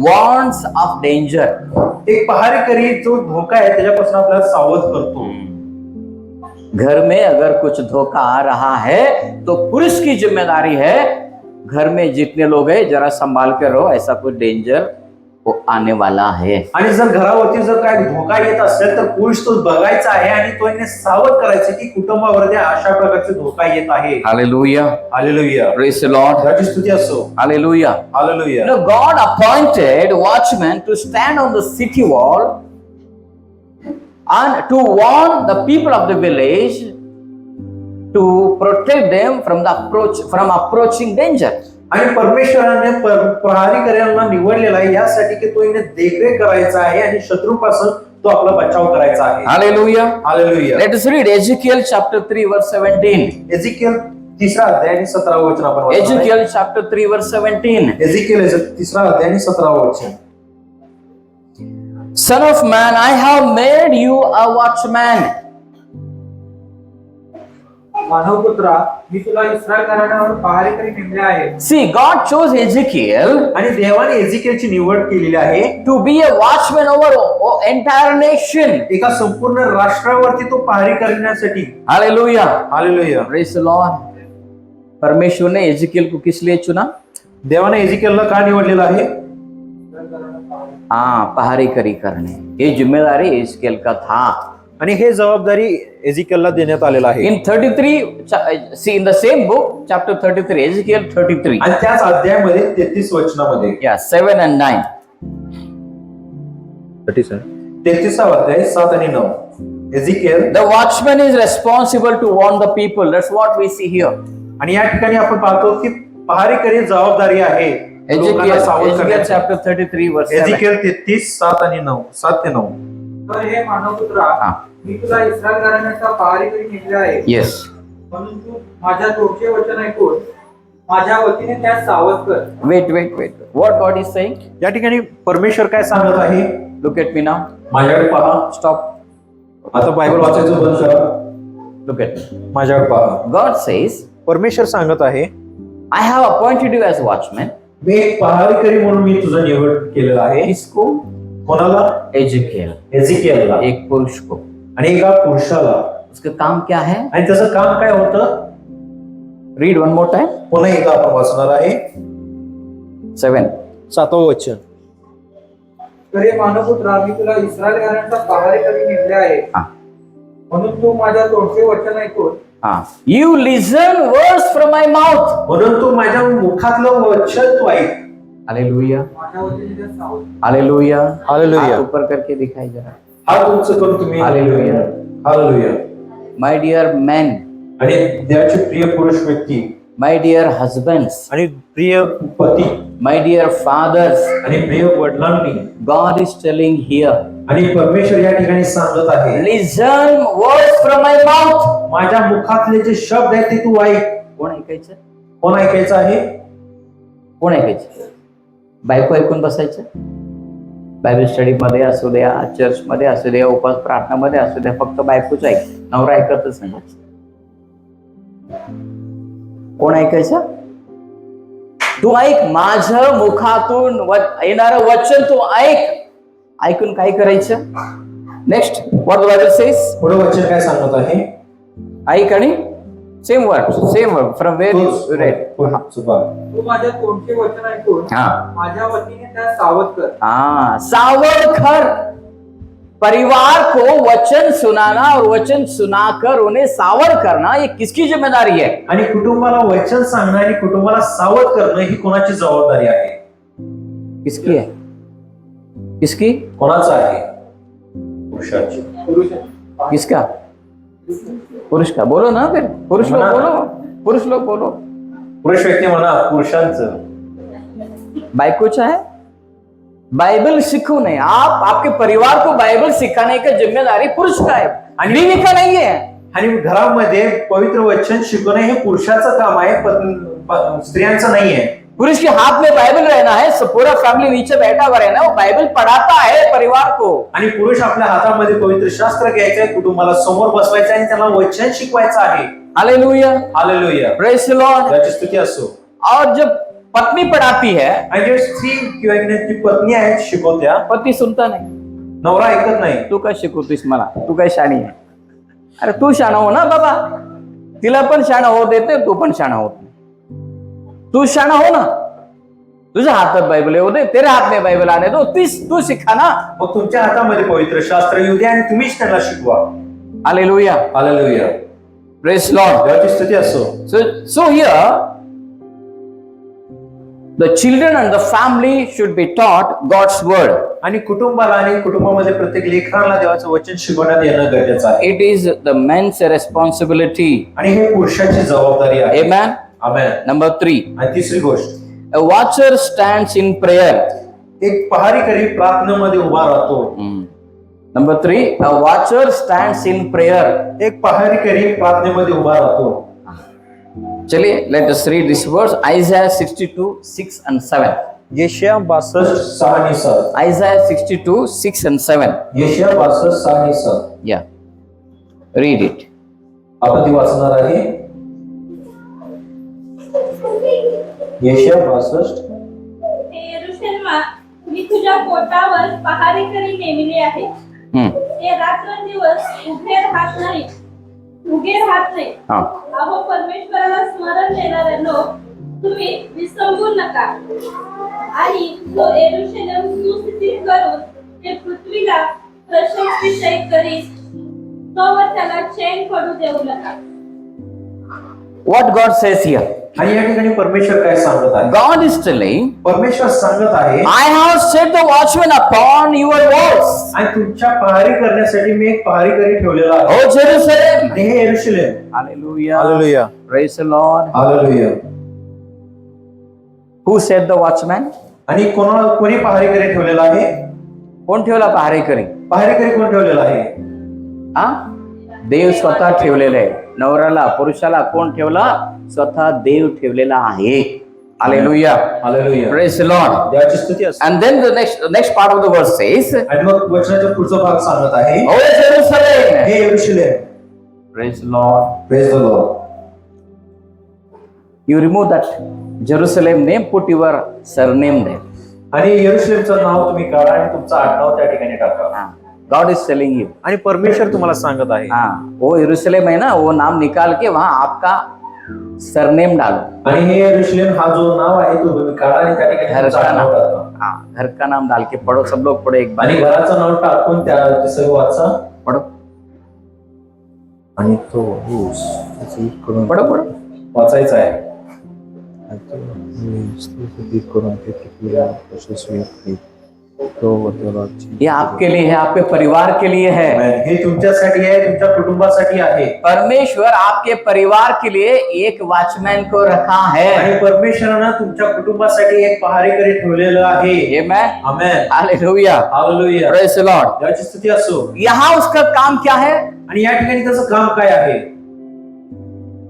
warns of danger. एक पहारेकरी जो धोका आहे त्याच्यापासून आपल्याला सावध करतो. घर में अगर कुछ धोखा आ रहा है तो पुरुष की जिम्मेदारी है, घर में जितने लोग हैं जरा संभाल कर रहो, ऐसा कुछ डेंजर वो आने वाला है. आणि जर घरावरती जर काय धोका येत असेल तर पुरुष तो बघायचा आहे आणि तो याने सावध करायचं की कुटुंबावरती अशा प्रकारचे धोका येत आहे. Hallelujah. Hallelujah. Praise the Lord. देवाची स्तुती असो. Hallelujah. Hallelujah. You know, God appointed watchmen to stand on the city wall and to warn the people of the village to protect them from approaching danger. आणि परमेश्वराने प्रहारीकऱ्यांना निवडलेला आहे यासाठी की तो याने देखरेख करायचा आहे आणि शत्रूपासून तो आपला बचाव करायचा आहे. Hallelujah. Hallelujah. Let us read Ezekiel chapter 3 verse 17. Ezekiel 3रा अध्याय आणि 17वे वचन आपण वाचणार आहे. Ezekiel chapter 3 verse 17. एजिकेल 3रा अध्याय आणि 17वे वचन. Son of man, I have made you a watchman. मानव पुत्रा, मी तुला इस्रायल घराण्यावर पहारेकरी नेमले आहे. See, God chose Ezekiel आणि देवाने एजिकेलची निवड केलेली आहे to be a watchman over entire nation. एका संपूर्ण राष्ट्रावरती तो पहारी करण्यासाठी. Hallelujah. Hallelujah. Praise the Lord. परमेश्वर ने एजिकियल को किस लिए चुना? देवाने एजिकेलला का निवडलेला आहे? पहारेकरी करने. ये जिम्मेदारी एजिकियल का था. आणि हे जबाबदारी एजिकेलला देण्यात आलेला आहे. In 33, see in the same book, chapter 33, Ezekiel 33. आणि त्याच अध्यायामध्ये 33 वचनामध्ये. Yeah, 7 and 9. 33वा अध्याय 7 आणि 9. Ezekiel. The watchman is responsible to warn the people. That's what we see here. आणि या ठिकाणी आपण पाहतो की पहारेकरी जबाबदारी आहे लोकांना सावध Ezekiel करण्याची. chapter 33 verse 7. एजिकेल 33 7 आणि 9 7 ते 9. तर हे मानव पुत्रा, मी तुला इस्रायल घराण्याचा पहारेकरी नेमले आहे. Yes. म्हणून तू माझ्या तोडचे वचन ऐकून माझ्या वतीने त्यास सावध कर. Wait. What God is saying? या ठिकाणी परमेश्वर काय सांगत आहे? Look at me now. माझ्याकडे पहा. Stop. आता बायबल वाचायचं बंद करा. Look at me. माझ्याकडे पहा. God says, परमेश्वर सांगत आहे, I have appointed you as watchman. मी एक पहारेकरी म्हणून मी तुझं निवड केलेलं आहे. किसको? कोणाला? Ezekiel. एजिकियलला एक पुरुष को. आणि एका पुरुषाला. उसका काम क्या है? आणि त्याचं काम काय होतं? Read one more time. पुन्हा एकदा आपण वाचणार आहे. 7. 7वं वचन. तर हे मानवपुत्रा, मी तुला इस्रायल घराण्याचा पहारेकरी नेमले आहे. हा. म्हणून तू माझ्या तोंडचे वचन ऐकून You listen words from my mouth. म्हणून तू माझ्या मुखातलं वचन तू ऐक. Hallelujah. माझ्या वचनाच्या सावध. Hallelujah. Hallelujah. हाथ ऊपर करके दिखाई जरा. हा तुमचं करून तुम्ही. Hallelujah. Hallelujah. My dear men, आणि देवाचे प्रिय पुरुष व्यक्ती my dear husbands, आणि प्रिय पती my dear fathers, आणि प्रिय वडिलांनी God is telling here, आणि परमेश्वर या ठिकाणी सांगत आहे, listen words from my mouth. माझ्या मुखातले जे शब्द आहेत ते तू ऐक. कोण ऐकायचं? कोण ऐकायचं आहे? कोण ऐकायचं? बायको ऐकून बसायचं? बायबल स्टडी मध्ये असू द्या, चर्च मध्ये असू द्या, उपास प्रार्थना मध्ये असू द्या, फक्त बायकोच ऐक, नवरा ऐकतच नाही. कोण ऐकायचं? तू ऐक, माझं मुखातून येणारं वचन तू ऐक. ऐकून काय करायचं? Next what the Bible says. पुढे वचन काय सांगत आहे? ऐक आणि same word from where you read. तू माझ्या तोंडचे वचन ऐकून माझ्या वतीने त्या सावध कर. सावध कर. परिवार को वचन सुनाना और वचन सुनाकर उन्हें सावध करना, ये किसकी जिम्मेदारी है? आणि कुटुंबाला वचन सांगणं आणि कुटुंबाला सावध करणं ही कोणाची जबाबदारी आहे? किसकी है? किसकी? कोणाचं आहे? पुरुषाची. पुरुष. किसका? पुरुष का? बोलो ना फिर. पुरुष लोग बोलो. पुरुष लोग बोलो. पुरुष व्यक्ती म्हणा. पुरुषांचं. बायकोचा है. बाइबल सिखाने, आप आपके परिवार को बाइबल सिखाने की जिम्मेदारी पुरुष का है, बीवी का नहीं है. आणि घरामध्ये पवित्र वचन शिकवणे हे पुरुषाचं काम आहे, स्त्रियांचं नाही आहे. पुरुष के हाथ में बाइबल रहना है, पूरा फैमिली नीचे बैठा हुआ रहना, वो बाइबल पढ़ाता है परिवार को. आणि पुरुष आपल्या हातामध्ये पवित्र शास्त्र घ्यायचंय, कुटुंबाला समोर बसवायचं आणि त्याला वचन शिकवायचं आहे. Hallelujah. Hallelujah. Praise the Lord. त्याची स्तुती असो. और जब पत्नी पढ़ाती है, आणि जे स्त्री किंवा ती पत्नी आहे शिकवत्या, पती सुनता नाही. नवरा ऐकत नाही. तू काय शिकवतोस मला? तू काय शाणी आहे? अरे तू शाणा हो ना बाबा. तिला पण शाणा होत येते, तू पण शाणा होत नाही. तू शाणा हो ना. तुझ्या हातात बायबल येऊ दे, तेरे हात में बायबल आने दो, तू सिखा ना. मग तुमच्या हातामध्ये पवित्र शास्त्र येऊ द्या आणि तुम्हीच त्यांना शिकवा. हालेलुया. हालेलुया. Praise Lord. देवाची स्तुती असो. So here the children and the family should be taught God's word. आणि कुटुंबाला आणि कुटुंबामध्ये प्रत्येक लेकराला देवाचं वचन शिकवण्यात येणं गरजेचं आहे. It is the man's responsibility. आणि हे पुरुषाची जबाबदारी आहे. Amen. आमेन. Number 3. आणि तिसरी गोष्ट, A watcher stands in prayer. एक पहारेकरी प्रार्थनेमध्ये उभा राहतो. Number 3. A watcher stands in prayer. एक पहारेकरी प्रार्थनेमध्ये उभा राहतो. चलिए, let us read this verse. Isaiah 62:6 and 7. यशाया 62:6 Isaiah 62:6 and 7. यशाया 62:6. Yeah. Read it. आपण ती वाचणार आहे. यशाया 62. हे यरूशलेमा, मी तुझ्या पोटावर पहारेकरी नेमले आहे. ते रात्रंदिवस उभे राहत नाही. अहो परमेश्वराला स्मरण देणाऱ्यांनो, तुम्ही विसंबू नका. आणि तो यरूशलेम सुस्थितीत करून ते पृथ्वीला प्रशंसविषयी करीत, तोवर त्याला चैन पडू देऊ नका. What God says here? आणि या ठिकाणी परमेश्वर काय सांगत आहे? God is telling, परमेश्वर सांगत आहे, I have set the watchman upon your walls. आणि तुमच्या पहारी करण्यासाठी मी एक पहारेकरी ठेवलेला आहे. Oh Jerusalem. आणि हे यरूशलेम. Hallelujah. Hallelujah. Praise the Lord. Hallelujah. Who set the watchman? आणि कोणी पहारेकरी ठेवलेला आहे? कोण ठेवला पहारेकरी? पहारेकरी कोण ठेवलेला आहे? देव स्वतः ठेवलेला आहे. नवऱ्याला, पुरुषाला कोण ठेवला? स्वतः देव ठेवलेला आहे. Hallelujah. Hallelujah. Praise the Lord. देवाची स्तुती असो. And then the next part of the verse says, आणि मग वचनाचा पुढचा भाग सांगत आहे, "O Jerusalem." हे यरूशलेम. Praise the Lord. Praise the Lord. You remove that Jerusalem name, put your surname there. आणि यरूशलेमचं नाव तुम्ही काढा आणि तुमचं आडनाव त्या ठिकाणी टाका. God is telling you. आणि परमेश्वर तुम्हाला सांगत आहे, हाँ, वो यरूशलेम है ना, वो नाम निकाल के वहां आपका सरनेम डालो. आणि हे यरूशलेम हा जो नाव आहे तो तुम्ही काढा आणि त्या ठिकाणी घर तुमचं का आडनाव नाम, टाका. हाँ, घर का नाम डाल के पढ़ो. सब लोग पढ़ो एक आणि बार. घराचं नाव टाकून त्या ते सर्व वाचा. पढ़ो आणि तो पढ़ो पढ़ो. वाचायचा आहे. ये आपके लिए है, आपके परिवार के लिए है. हे तुमच्यासाठी आहे, तुमच्या कुटुंबासाठी आहे. परमेश्वर आपके परिवार के लिए एक वॉचमैन को रखा है. आणि परमेश्वरानं तुमच्या कुटुंबासाठी एक पहारेकरी ठेवलेलं आहे. Amen. Amen. Hallelujah. Hallelujah. Praise the Lord. देवाची स्तुती असो. यहाँ उसका काम क्या है? आणि या ठिकाणी त्याचं काम काय आहे?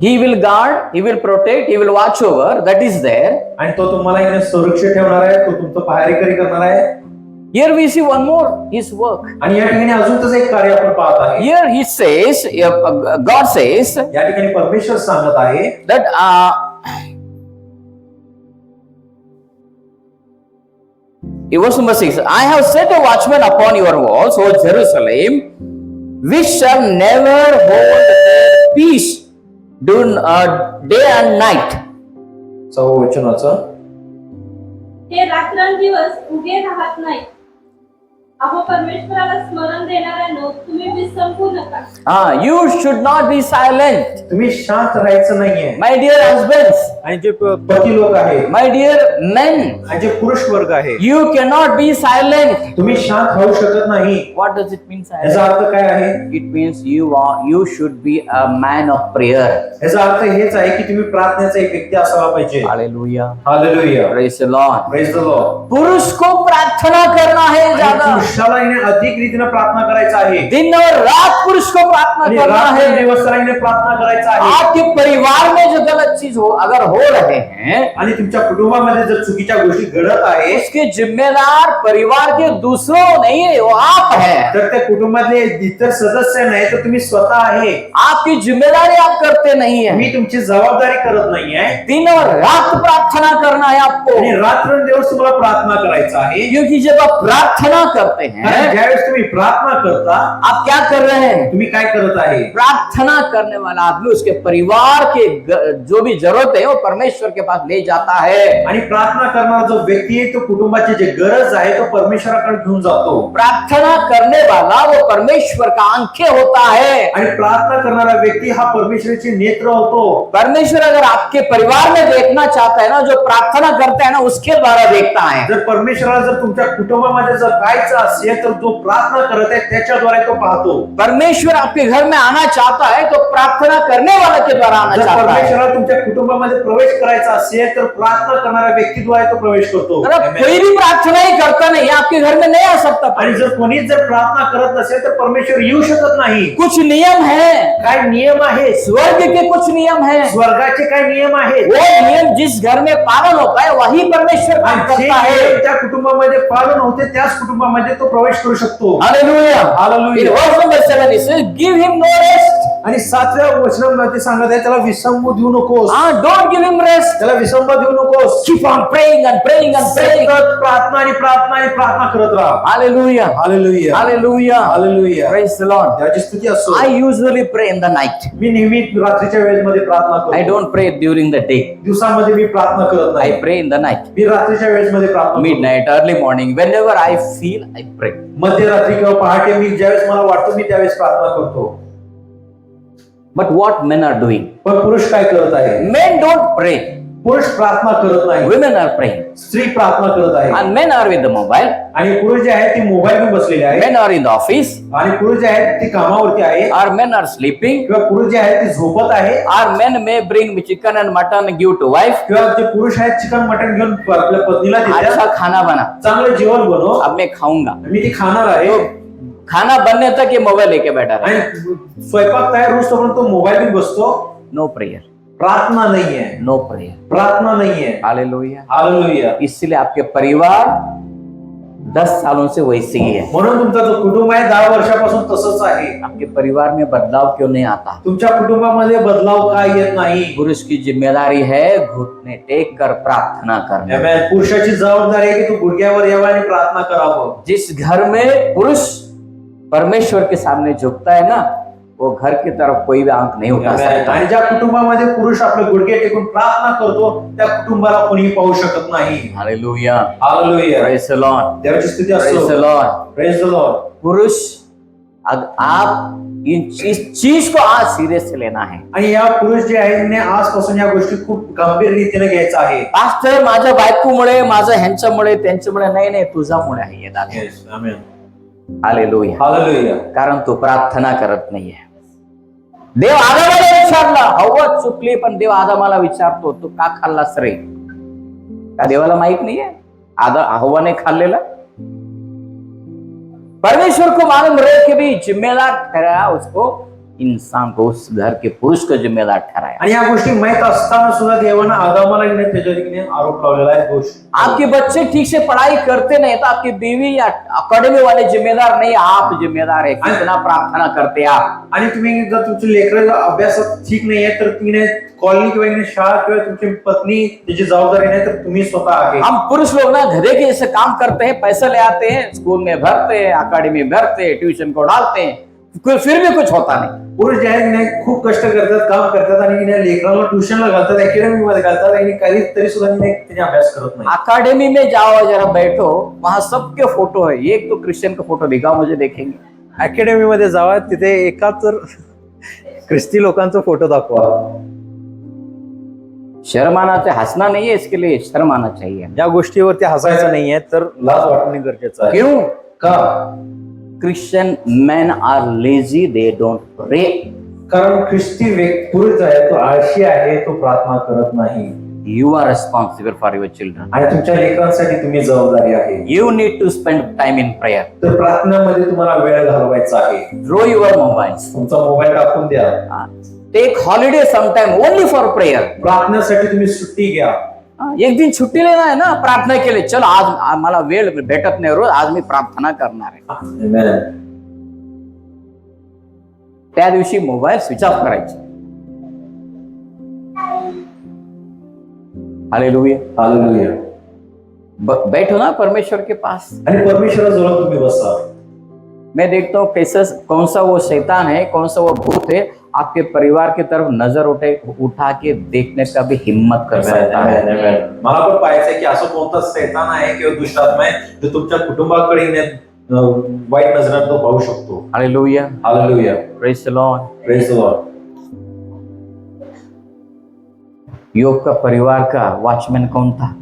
He will guard, he will protect, he will watch over. That is there. आणि तो तुम्हाला इकडे सुरक्षित ठेवणार आहे, तो तुमचं पहारेकरी करणार आहे. Here we see one more his work. आणि या ठिकाणी अजून त्याचं एक कार्य आपण पाहत आहे. Here he says, God says या ठिकाणी परमेश्वर सांगत आहे that verse number 6, I have set a watchman upon your walls, O Jerusalem, which shall never hold their peace day and night. सहावं वचनाचं. ते रात्रंदिवस उभे राहत नाही. अहो परमेश्वराला स्मरण देणाऱ्यांनो तुम्ही विसंबू नका. You should not be silent. तुम्ही शांत राहायचं नाहीये. My dear husbands, आणि जे पती लोक आहेत, my dear men, आणि जे पुरुष वर्ग आहे, you cannot be silent. तुम्ही शांत राहू शकत नाही. What does it mean silent? याचा अर्थ काय आहे? It means you should be a man of prayer. याचा अर्थ हेच आहे की तुम्ही प्रार्थनेचा एक व्यक्ती असावा पाहिजे. Hallelujah. Hallelujah. Praise the Lord. Praise the Lord. पुरुष को प्रार्थना करना है ज्यादा. पुरुषाला इने अधिक रीतीने प्रार्थना करायचं आहे. दिन और रात पुरुष को प्रार्थना आणि करना रात्र है. दिवस इने प्रार्थना करायचं आहे. आपके परिवार में जो गलत चीज अगर हो रहे हैं, आणि तुमच्या कुटुंबामध्ये जर चुकीच्या गोष्टी घडत आहे, उसके जिम्मेदार परिवार के दूसरों नहीं है, वो आप है. तर त्या कुटुंबातले इतर सदस्य नाही तर तुम्ही स्वतः आहे. आपकी जिम्मेदारी आप करते नहीं है. मी तुमची जबाबदारी करत नाहीये. दिन और रात प्रार्थना करना है आपको. आणि रात्रंदिवस तुम्हाला प्रार्थना करायचं आहे. क्योंकि जब आप प्रार्थना करते हैं, आणि ज्यावेळेस तुम्ही प्रार्थना करता, आप क्या कर रहे हैं? तुम्ही काय करत आहे? प्रार्थना करने वाला आदमी उसके परिवार के जो भी जरूरत है वो परमेश्वर के पास ले जाता है. आणि प्रार्थना करणारा जो व्यक्ती आहे तो कुटुंबाची जे गरज आहे तो परमेश्वराकडे घेऊन जातो. प्रार्थना करने वाला वो परमेश्वर का आंखें होता है. आणि प्रार्थना करणारा व्यक्ती हा परमेश्वराचे नेत्र होतो. परमेश्वर अगर आपके परिवार में देखना चाहता है ना, जो प्रार्थना करता है ना उसके द्वारा देखता है. जर परमेश्वराला जर तुमच्या कुटुंबामध्ये जर जायचं असेल तर जो प्रार्थना करत आहे त्याच्याद्वारे तो पाहतो. परमेश्वर आपके घर में आना चाहता है तो प्रार्थना करने वाले के द्वारा आना जर चाहता है. परमेश्वराला तुमच्या कुटुंबामध्ये प्रवेश करायचा असेल तर प्रार्थना करणाऱ्या व्यक्तीद्वारे तो प्रवेश करतो. अगर कोई भी प्रार्थना ही करता नहीं, आपके घर में नहीं आ सकता. आणि जर कोणीच जर प्रार्थना करत नसेल तर परमेश्वर येऊ शकत नाही. कुछ नियम है, काय नियम आहे? स्वर्ग के कुछ नियम है. स्वर्गाचे काय नियम आहेत? वो नियम जिस घर में पालन होता है वही परमेश्वर काम आणि जे करता है. नियम त्या कुटुंबामध्ये पालन होते त्याच कुटुंबामध्ये तो प्रवेश करू शकतो. Hallelujah. Hallelujah. In verse number 7 it says, give him no rest. आणि 7व्या वचनामध्ये सांगत आहे त्याला विसंब देऊ नकोस. Don't give him rest. त्याला विसंब देऊ नकोस. Keep on praying and praying and praying. सतत प्रार्थना आणि प्रार्थना आणि प्रार्थना करत राहा. Hallelujah. Hallelujah. Hallelujah. Hallelujah. Praise the Lord. त्याची स्तुती असो. I usually pray in the night. मी नेहमी रात्रीच्या वेळेमध्ये प्रार्थना करतो. I don't pray during the day. दिवसामध्ये मी प्रार्थना करत नाही. I pray in the night. मी रात्रीच्या वेळेमध्ये प्रार्थना करतो. Midnight, early morning, whenever I feel, I pray. मध्यरात्री किंवा पहाटे मी ज्यावेळेस मला वाटतं मी त्यावेळेस प्रार्थना करतो. But what men are doing? पण पुरुष काय करत आहे? Men don't pray. पुरुष प्रार्थना करत नाही. Women are praying. स्त्री प्रार्थना करत आहे. And men are with the mobile. आणि पुरुष जे आहेत ते मोबाईल घेऊन बसलेले आहेत. Men are in the office. आणि पुरुष जे आहेत ते कामावरती आहे. Or men are sleeping. किंवा पुरुष जे आहेत ते झोपत आहे. Or men may bring chicken and mutton and give to wife. किंवा जे पुरुष आहेत चिकन मटन घेऊन आपल्या पत्नीला देतात. अच्छा खाना बना. चांगलं जेवण बनव. अब मैं खाऊंगा. मी ते खाणार आहे. खाना बनने तक ये मोबाइल लेके बैठा रहा. आणि स्वयंपाक तयार होतोपर्यंत तो मोबाईल घेऊन बसतो. No prayer. प्रार्थना नहीं है, नो प्रेयर। प्रार्थना नहीं है। हालेलुया। हालेलुया। इसलिए आपके परिवार 10 सालों से वैसे ही है। म्हणून तुमचा जो कुटुंब आहे 10 वर्षापासून तसंच आहे। आपके परिवार में बदलाव क्यों नहीं आता? तुमच्या कुटुंबामध्ये बदलाव का येत नाही? पुरुष की जिम्मेदारी है घुटने टेक कर प्रार्थना करना। आमेन। पुरुषाची जबाबदारी आहे की तू गुडघ्यावर यावं आणि प्रार्थना करावं। जिस घर में पुरुष परमेश्वर के सामने झुकता है ना, वो घर की तरफ कोई भी आंख नहीं उठा सकता। आणि ज्या कुटुंबामध्ये पुरुष आपले गुडघे टेकून प्रार्थना करतो त्या कुटुंबाला कोणी पाहू शकत नाही। Hallelujah. Hallelujah. Praise the Lord. देवाची स्तुती प्रेज द असो। लॉर्ड। Praise the Lord. पुरुष आप इस चीज को आज सीरियस से लेना है। आणि या पुरुष जे आहेत ने आजपासून या गोष्टी खूप गंभीर रीतीने घ्यायचा आहे। पास्टर माझ्या बायकोमुळे, माझं ह्यांच्यामुळे, त्यांच्यामुळे नाही, तुझ्यामुळे आहे हे दादा। आमेन। हालेलुया। हालेलुया। कारण तू प्रार्थना करत नाहीये। देव आदामाला विचारला, हव्वा चुकली पण देव आदामाला विचारतो, तू का खाल्लास रे? का देवाला माहित नाहीये हव्वाने खाल्लेला? परमेश्वर को मालूम रहे कि भी जिम्मेदार ठहराया उसको, इंसान को, उस घर के पुरुष को जिम्मेदार ठहराया। आणि या गोष्टी माहित असताना सुद्धा देवानं आदामाला त्याच्यावर आरोप लावलेला आहे, दोष। आपके बच्चे ठीक से पढ़ाई करते नहीं तो आपकी बीवी या अकेडमी वाले जिम्मेदार नहीं, आप जिम्मेदार है। कितना प्रार्थना करते आप? आणि तुम्ही जर तुमचे लेकर अभ्यासात ठीक नाहीये तर तुम्ही कॉलनी किंवा शाळा किंवा तुमची पत्नी त्याची जबाबदारी नाही तर तुम्ही स्वतः आहे। हम पुरुष लोग ना गधे के जैसे काम करते हैं, पैसे ले आते हैं, स्कूल में भरते हैं, अकेडमी में भरते हैं, ट्यूशन को डालते हैं, फिर भी कुछ होता नहीं। पुरुष जे आहेत नाही खूप कष्ट करतात, काम करतात आणि लेकरांना ट्युशनला घालतात, अकॅडमी मध्ये घालतात आणि काही तरी सुद्धा त्याने अभ्यास करत नाही। अकेडमी में जाओ जरा बैठो, वहां सबके फोटो है, एक तो क्रिश्चियन का फोटो दिखाओ मुझे, देखेंगे। अकॅडमी मध्ये जावा, तिथे एकाच ख्रिस्ती लोकांचा फोटो दाखवा। शर्म आना चाहिए, हंसना नहीं है, इसके लिए शर्म आना चाहिए। या गोष्टीवरती हसायचं नाहीये तर लाज वाटणे गरजेचं आहे। क्यों? का? Christian men are lazy, they don't pray. कारण ख्रिस्ती पुरुष आहे तो आळशी आहे, तो प्रार्थना करत नाही। You are responsible for your children. आणि तुमच्या लेकरांसाठी तुम्ही जबाबदारी आहे। You need to spend time in prayer. तर प्रार्थनेमध्ये तुम्हाला वेळ घालवायचा आहे। Throw your mobiles. तुमचा मोबाईल टाकून द्या। Take holiday sometime only for prayer. प्रार्थनेसाठी तुम्ही सुट्टी घ्या। एक दिन छुट्टी लेना है ना प्रार्थना के लिए, चलो आज मला वेळ भेटत नाही रोज, आज मी प्रार्थना करणार आहे। आमेन। त्या दिवशी मोबाईल स्विच ऑफ करायचे। हालेलुया। हालेलुया। बैठो ना परमेश्वर के पास। आणि परमेश्वराजवळ तुम्ही बसा। मैं देखता हूँ कैसे कौन सा वो शैतान है, कौन सा वो भूत है, आपके परिवार की तरफ नजर उठा के देखने का भी हिम्मत कर सकता है। मला पण पाहायचंय की असं कोणता शैतान आहे किंवा दुष्टात्मा आहे जो तुमच्या कुटुंबाकडे वाईट नजरात तो पाहू शकतो। Hallelujah. Hallelujah. Praise the Lord. Praise the Lord. योग का परिवार का वॉचमैन कौन था?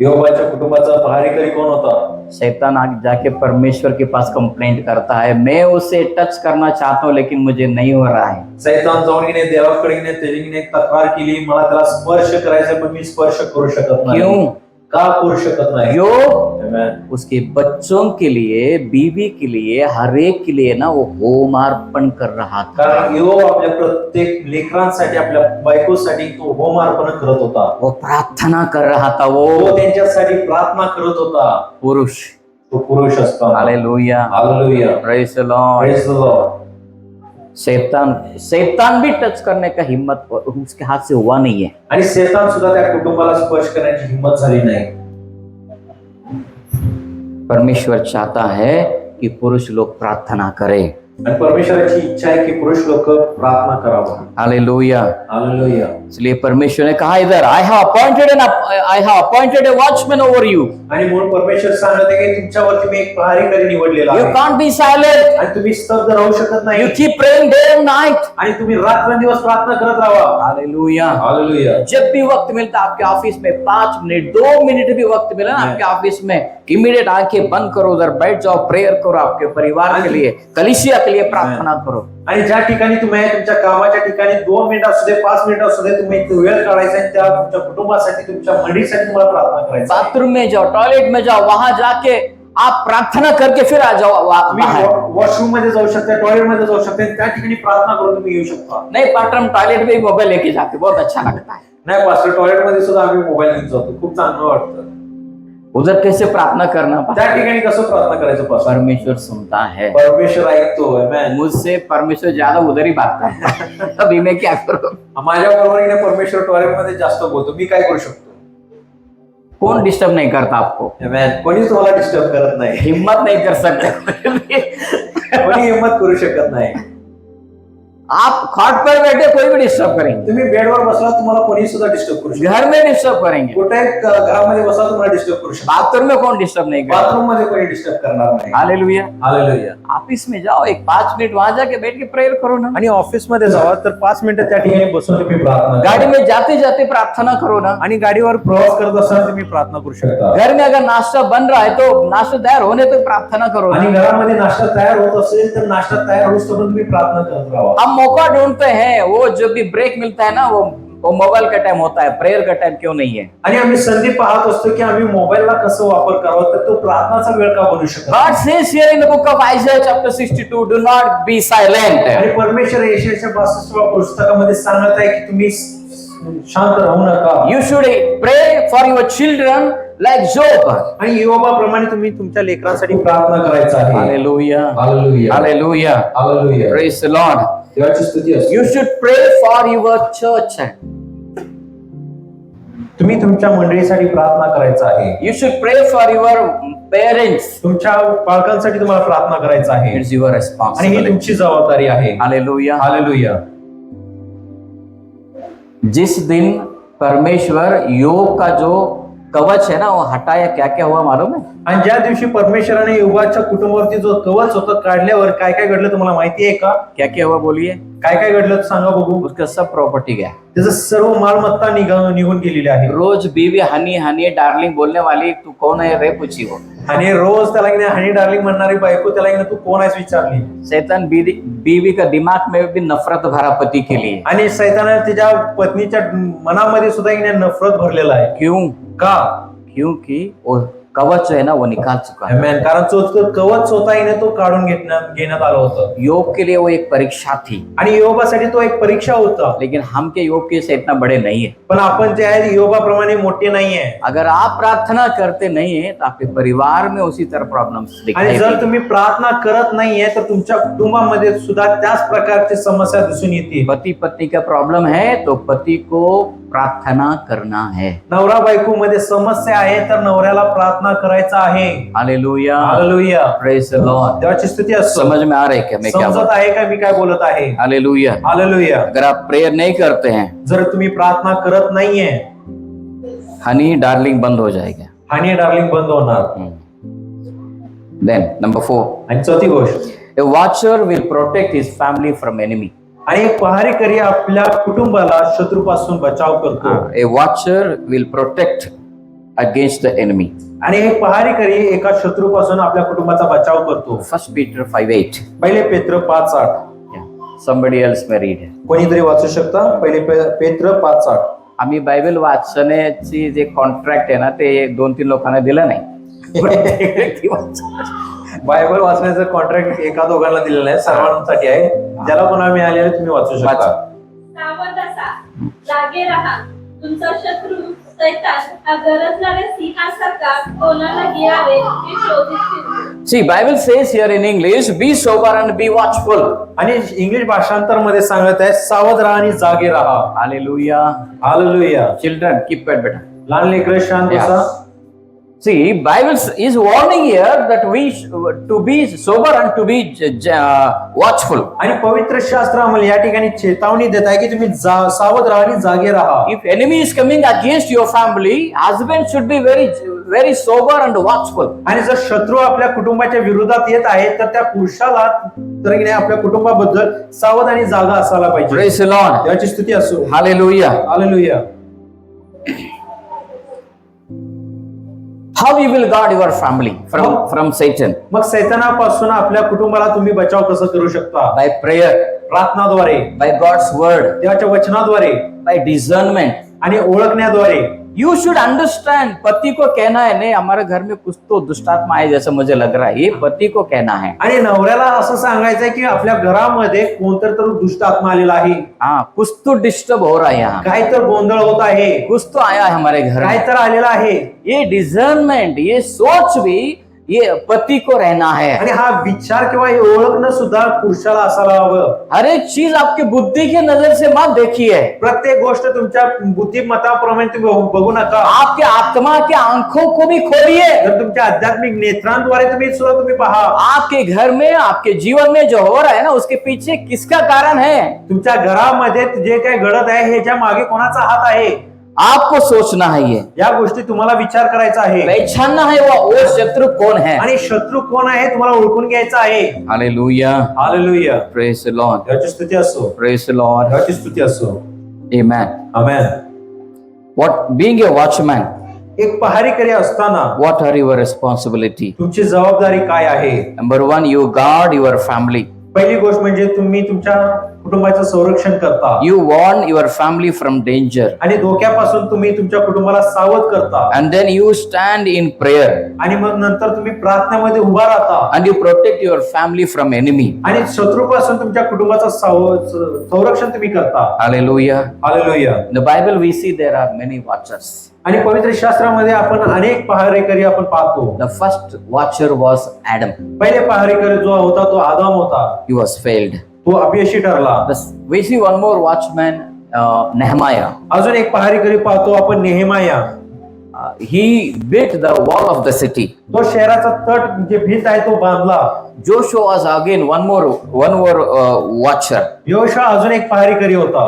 योबाच्या कुटुंबाचा पहारेकरी कोण होता? शैतान आगे जाके परमेश्वर के पास कंप्लेंट करता है, मैं उसे टच करना चाहता हूँ लेकिन मुझे नहीं हो रहा है। शैतान जाऊन देवाकडे त्याने तक्रार केली, मला त्याला स्पर्श करायचं पण मी स्पर्श करू शकत नाही। क्यों? का करू शकत नाही? योग उसके बच्चों के लिए, बीवी के लिए, हर एक के लिए ना वो होमार्पण कर रहा था। कारण योग आपल्या प्रत्येक लेकरांसाठी, आपल्या बायकोसाठी तो होमार्पण करत होता। वो प्रार्थना कर रहा था। वो त्यांच्यासाठी प्रार्थना करत होता। पुरुष, तो पुरुष असतो। Hallelujah. Hallelujah. Praise the Lord. Praise the Lord. शैतान भी टच करने का हिम्मत उसके हाथ से हुआ नहीं है। आणि शैतान सुद्धा त्या कुटुंबाला स्पर्श करण्याची हिम्मत झाली नाही। परमेश्वर चाहता है कि पुरुष लोग प्रार्थना करें। आणि परमेश्वराची इच्छा आहे की पुरुष लोक प्रार्थना करावं। हालेलुया। हालेलुया। इसलिए परमेश्वर ने कहा इधर, I have appointed a watchman over you. आणि म्हणून परमेश्वर सांगत आहे की तुमच्यावरती मी एक पहारेकरी निवडलेला You आहे। can't be silent. आणि तुम्ही स्तब्ध राहू शकत नाही। You keep praying day and night. आणि तुम्ही रात्रंदिवस प्रार्थना करत राहा। हालेलुया। हालेलुया। जब भी वक्त मिलता आपके ऑफिस में 5 मिनट 2 मिनट भी वक्त मिला ना आपके ऑफिस में, इमीडिएट आंखें बंद करो, उधर बैठ जाओ, प्रेयर करो आपके परिवार के लिए, कलीसिया के लिए प्रार्थना करो। आणि ज्या ठिकाणी तुम्ही आहे तुमच्या कामाच्या ठिकाणी 2 मिनिट असू दे, 5 मिनिट असू दे, तुम्ही वेळ काढायचा आणि त्या तुमच्या कुटुंबासाठी, तुमच्या मंडळीसाठी तुम्हाला प्रार्थना करायची। बाथरूम में जाओ, टॉयलेट में जाओ, वहां जाके आप प्रार्थना करके फिर आ जाओ तुम्ही बाहर। वॉशरूम मध्ये जाऊ शकता, टॉयलेट मध्ये जाऊ शकता, त्या ठिकाणी प्रार्थना करून तुम्ही येऊ शकता. नहीं पास्टर, हम टॉयलेट में भी मोबाइल लेके जाते, बहुत अच्छा लगता है। नाही पास्टर, टॉयलेट मध्ये सुद्धा आम्ही मोबाईल घेऊन जातो, खूप चांगलं वाटतं. उधर कैसे प्रार्थना करना पास्टर? त्या ठिकाणी कसं प्रार्थना करायचं पास्टर? परमेश्वर सुनता है, परमेश्वर ऐकतो. आमेन. मुझसे परमेश्वर ज्यादा उधर ही बात करता है। अभी मैं क्या करूं? माझ्या बरोबर परमेश्वर टॉयलेट मध्ये जास्त बोलतो, मी काय करू शकतो? कौन डिस्टर्ब नहीं करता आपको? आमेन. कोणीच तुम्हाला डिस्टर्ब करत नाही, हिम्मत नहीं कर सकते। कोणी हिंमत करू शकत नाही. आप खाट पर बैठे कोई भी डिस्टर्ब करेंगे, तुम्ही बेडवर बसला तुम्हाला कोणी सुद्धा डिस्टर्ब करू शकत. घर में डिस्टर्ब करेंगे, कुठे घरामध्ये बसला तुम्हाला डिस्टर्ब करू शकतो. बाथरूम में कौन डिस्टर्ब नहीं करेगा? बाथरूम मध्ये कोणी डिस्टर्ब करणार नाही. हालेलुया। हालेलुया. ऑफिस में जाओ, एक 5 मिनट वहां जाके बैठ के प्रेयर करो ना। आणि ऑफिस मध्ये जावा तर 5 मिनिटं त्या ठिकाणी बसून तुम्ही प्रार्थना करा. गाड़ी में जाते जाते प्रार्थना करो ना। आणि गाडीवर प्रवास करत असताना तुम्ही प्रार्थना करू शकता. घर में अगर नाश्ता बन रहा है तो नाश्ता तैयार होने तक प्रार्थना करो आणि ना। घरामध्ये नाश्ता तयार होत असेल तर नाश्ता तयार होत तुम्ही प्रार्थना करत राहा. हम मौका ढूंढते हैं, वो जो भी ब्रेक मिलता है ना, वो मोबाइल का टाइम होता है, प्रेयर का टाइम क्यों नहीं है? आणि आम्ही संधी पाहत असतो की आम्ही मोबाईलला कसं वापर करावा, तर तो प्रार्थनाचा वेळ का बनू शकत. God says here in the book of Isaiah chapter 62, do not be silent. आणि परमेश्वर यशाच्या 62व्या पुस्तकामध्ये सांगत आहे की तुम्ही शांत राहू नका. You should pray for your children like Job. आणि योबाप्रमाणे तुम्ही तुमच्या लेकरांसाठी प्रार्थना करायचं आहे. Hallelujah. Hallelujah. Hallelujah. Hallelujah. Praise the Lord. देवाची स्तुती असो. You should pray for your church. तुम्ही तुमच्या मंडळीसाठी प्रार्थना करायचं आहे. You should pray for your parents. तुमच्या पालकांसाठी तुम्हाला प्रार्थना करायचं आहे. It's your आणि ही responsibility. तुमची जबाबदारी आहे. Hallelujah. हालेलुया. जिस दिन परमेश्वर योग का जो कवच है ना वो हटाया, क्या क्या हुआ मालूम है? आणि ज्या दिवशी परमेश्वराने योबाच्या कुटुंबावरती जो कवच होतं काढल्यावर काय काय घडलं तुम्हाला माहिती आहे का? क्या क्या हुआ बोलिए? काय काय घडलं सांगा बघू. उसका सब प्रॉपर्टी गया। त्याचं सर्व मालमत्ता निघून गेलेली आहे. रोज बीवी हनी हनी डार्लिंग बोलने वाली, तू कौन है रे पूछी वो। आणि रोज त्याला की नाही हनी डार्लिंग म्हणणारी बायको त्याला की नाही तू कोण आहेस विचारली. शैतान बीवी का दिमाग में भी नफरत भरा पति के लिए। आणि सैतानाने तिच्या पत्नीच्या मनामध्ये सुद्धा की नाही नफरत भरलेला आहे. क्यों? का? क्योंकि वो कवच है ना वो निकाल चुका है। आमेन. कारण तो कवच होता की नाही तो काढून घेण्यात आलं होतं. योग के लिए वो एक परीक्षा थी, आणि योगासाठी तो एक परीक्षा होता. लेकिन हम के योग के से इतना बड़े नहीं है। पण आपण जे आहे योगाप्रमाणे मोठे नाहीये. अगर आप प्रार्थना करते नहीं है तो आपके परिवार में उसी तरह प्रॉब्लम्स आणि दिखाई जर देंगी। तुम्ही प्रार्थना करत नाहीये तर तुमच्या कुटुंबामध्ये सुद्धा त्याच प्रकारची समस्या दिसून येते. पति पत्नी का प्रॉब्लम है तो पति को प्रार्थना करना है। नवरा बायको मध्ये समस्या आहे तर नवऱ्याला प्रार्थना करायचा आहे. Hallelujah. Hallelujah. Praise the Lord. देवाची स्तुती असो. समझ में आ रहा है क्या मैं क्या बोल समजत आहे का मी काय बोलत आहे? हालेलुया। हालेलुया. अगर आप प्रेयर नहीं करते हैं, जर तुम्ही प्रार्थना करत नाहीये हनी डार्लिंग बंद हो जाएगा। हनी डार्लिंग बंद होणार. देन नंबर 4, आणि चौथी गोष्ट, a watcher will protect his family from enemy. आणि एक पहारेकरी आपल्या कुटुंबाला शत्रूपासून बचाव करतो. A watcher will protect against the enemy. आणि एक पहारेकरी एका शत्रूपासून आपल्या कुटुंबाचा बचाव करतो. 1 Peter 5:8. पहिले पेत्र 5:8. Somebody else may read. कोणीतरी वाचू शकता? पहिले पेत्र 5:8. आम्ही बायबल वाचण्याची जे कॉन्ट्रॅक्ट आहे ना ते 2-3 लोकांना दिलं नाही। बायबल वाचण्याचं कॉन्ट्रॅक्ट एका दोघांना दिलेलं नाही, सर्वांसाठी आहे. ज्याला कोणाला मिळाले तुम्ही वाचू शकता. सावध असा, जागे राहा. तुमचा शत्रू सैतान हा गरजणाऱ्या सिंहासारखा कोणाला गिळावे हे शोधित फिरतो. See, Bible says here in English, be sober and be watchful. आणि इंग्लिश भाषांतर मध्ये सांगत आहे सावध राहा आणि जागे राहा. Hallelujah. Hallelujah. Children, keep quiet, beta. लहान लेकरं शांत Yeah. बसा. See, Bible is warning here that we to be sober and to be watchful. आणि पवित्र शास्त्र आम्हाला या ठिकाणी चेतावणी देत आहे की तुम्ही सावध राहा आणि जागे राहा. If enemy is coming against your family, husband should be very sober and watchful. आणि जर शत्रू आपल्या कुटुंबाच्या विरोधात येत आहे तर त्या पुरुषाला तर की नाही आपल्या कुटुंबाबद्दल सावध आणि जागा असायला पाहिजे. Praise the Lord. याची स्तुती असो. Hallelujah. Hallelujah. How you will guard your family from Satan? मग सैतानापासून आपल्या कुटुंबाला तुम्ही बचाव कसं करू शकता? By prayer, प्रार्थनाद्वारे, by God's word, देवाच्या वचनाद्वारे by discernment. आणि ओळखण्याद्वारे. You should understand, पति को कहना है नहीं हमारे घर में कुछ तो दुष्टात्मा है जैसा मुझे लग रहा है, ये पति को कहना है. आणि नवऱ्याला असं सांगायचंय की आपल्या घरामध्ये कोणतर तर दुष्ट आत्मा आलेला आहे, हाँ, कुछ तो डिस्टर्ब हो रहा है यहाँ, काय तर गोंधळ होत आहे, कुछ तो आया है हमारे घर काय में. तर आलेला आहे. ये डिजर्नमेंट, ये सोच भी ये पति को रहना है. आणि हा विचार किंवा हे ओळखणं सुद्धा पुरुषाला असायला हवं. हर एक चीज आपके बुद्धि की नजर से मत देखिए, प्रत्येक गोष्ट तुमच्या बुद्धिमत्ताप्रमाणे तुम्ही बघू नका. आपके आत्मा के आंखों को भी खोलिए. तर तुमच्या आध्यात्मिक नेत्रांद्वारे तुम्ही पहा. आपके घर में आपके जीवन में जो हो रहा है ना उसके पीछे किसका कारण है, तुमच्या घरामध्ये जे काही घडत आहे ह्याच्या मागे कोणाचा हात आहे, आपको सोचना है. ये या गोष्टी तुम्हाला विचार करायचा आहे. पहचानना है वो शत्रु कौन है. आणि शत्रू कोण आहे तुम्हाला ओळखून घ्यायचा आहे. Hallelujah, hallelujah. Praise the Lord, याची स्तुती असो, प्रेज द लॉर्ड, याची स्तुती असो. आमेन. आमेन. What being a watchman, एक पहारेकरी असताना what are your responsibility? तुमची जबाबदारी काय आहे? Number one, you guard your family. पहिली गोष्ट म्हणजे तुम्ही तुमच्या कुटुंबाचं संरक्षण करता. You warn your family from danger. आणि धोक्यापासून तुम्ही तुमच्या कुटुंबाला सावध करता. And then you stand in prayer. आणि मग नंतर तुम्ही प्रार्थनेमध्ये उभा राहता. And you protect your family from enemy. आणि शत्रूपासून तुमच्या कुटुंबाचं संरक्षण तुम्ही करता. Hallelujah. Hallelujah. In the Bible we see there are many watchers. आणि पवित्र शास्त्रामध्ये आपण अनेक पहारेकरी आपण पाहतो. The first watcher was Adam. पहिले पहारेकरी जो होता तो आदाम होता. He was failed. तो अपयशी ठरला. We see one more watchman, Nehemiah. अजून एक पहारेकरी पाहतो आपण, नेहेमाया. He built the wall of the city. तो शहराचा तट जे भिंत आहे तो बांधला. Joshua was again one more watcher. योशुआ अजून एक पहारेकरी होता.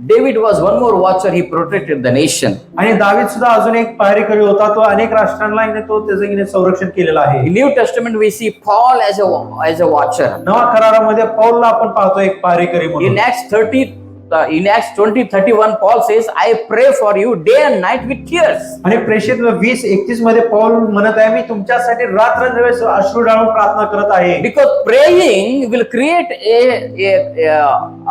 David was one more watcher. He protected the nation. आणि दावीद सुद्धा अजून एक पहारेकरी होता. तो अनेक राष्ट्रांना तो त्याचं संरक्षण केलेलं आहे. In New Testament we see Paul as a watcher. नवा करारामध्ये पौलला आपण पाहतो एक पहारेकरी म्हणून. In Acts 20:31 Paul says, I pray for you day and night with tears. आणि प्रेषित 20:31 मध्ये पौल म्हणत आहे, मी तुमच्यासाठी रात्रंदिवस अश्रू ढाळून प्रार्थना करत आहे. Because praying will create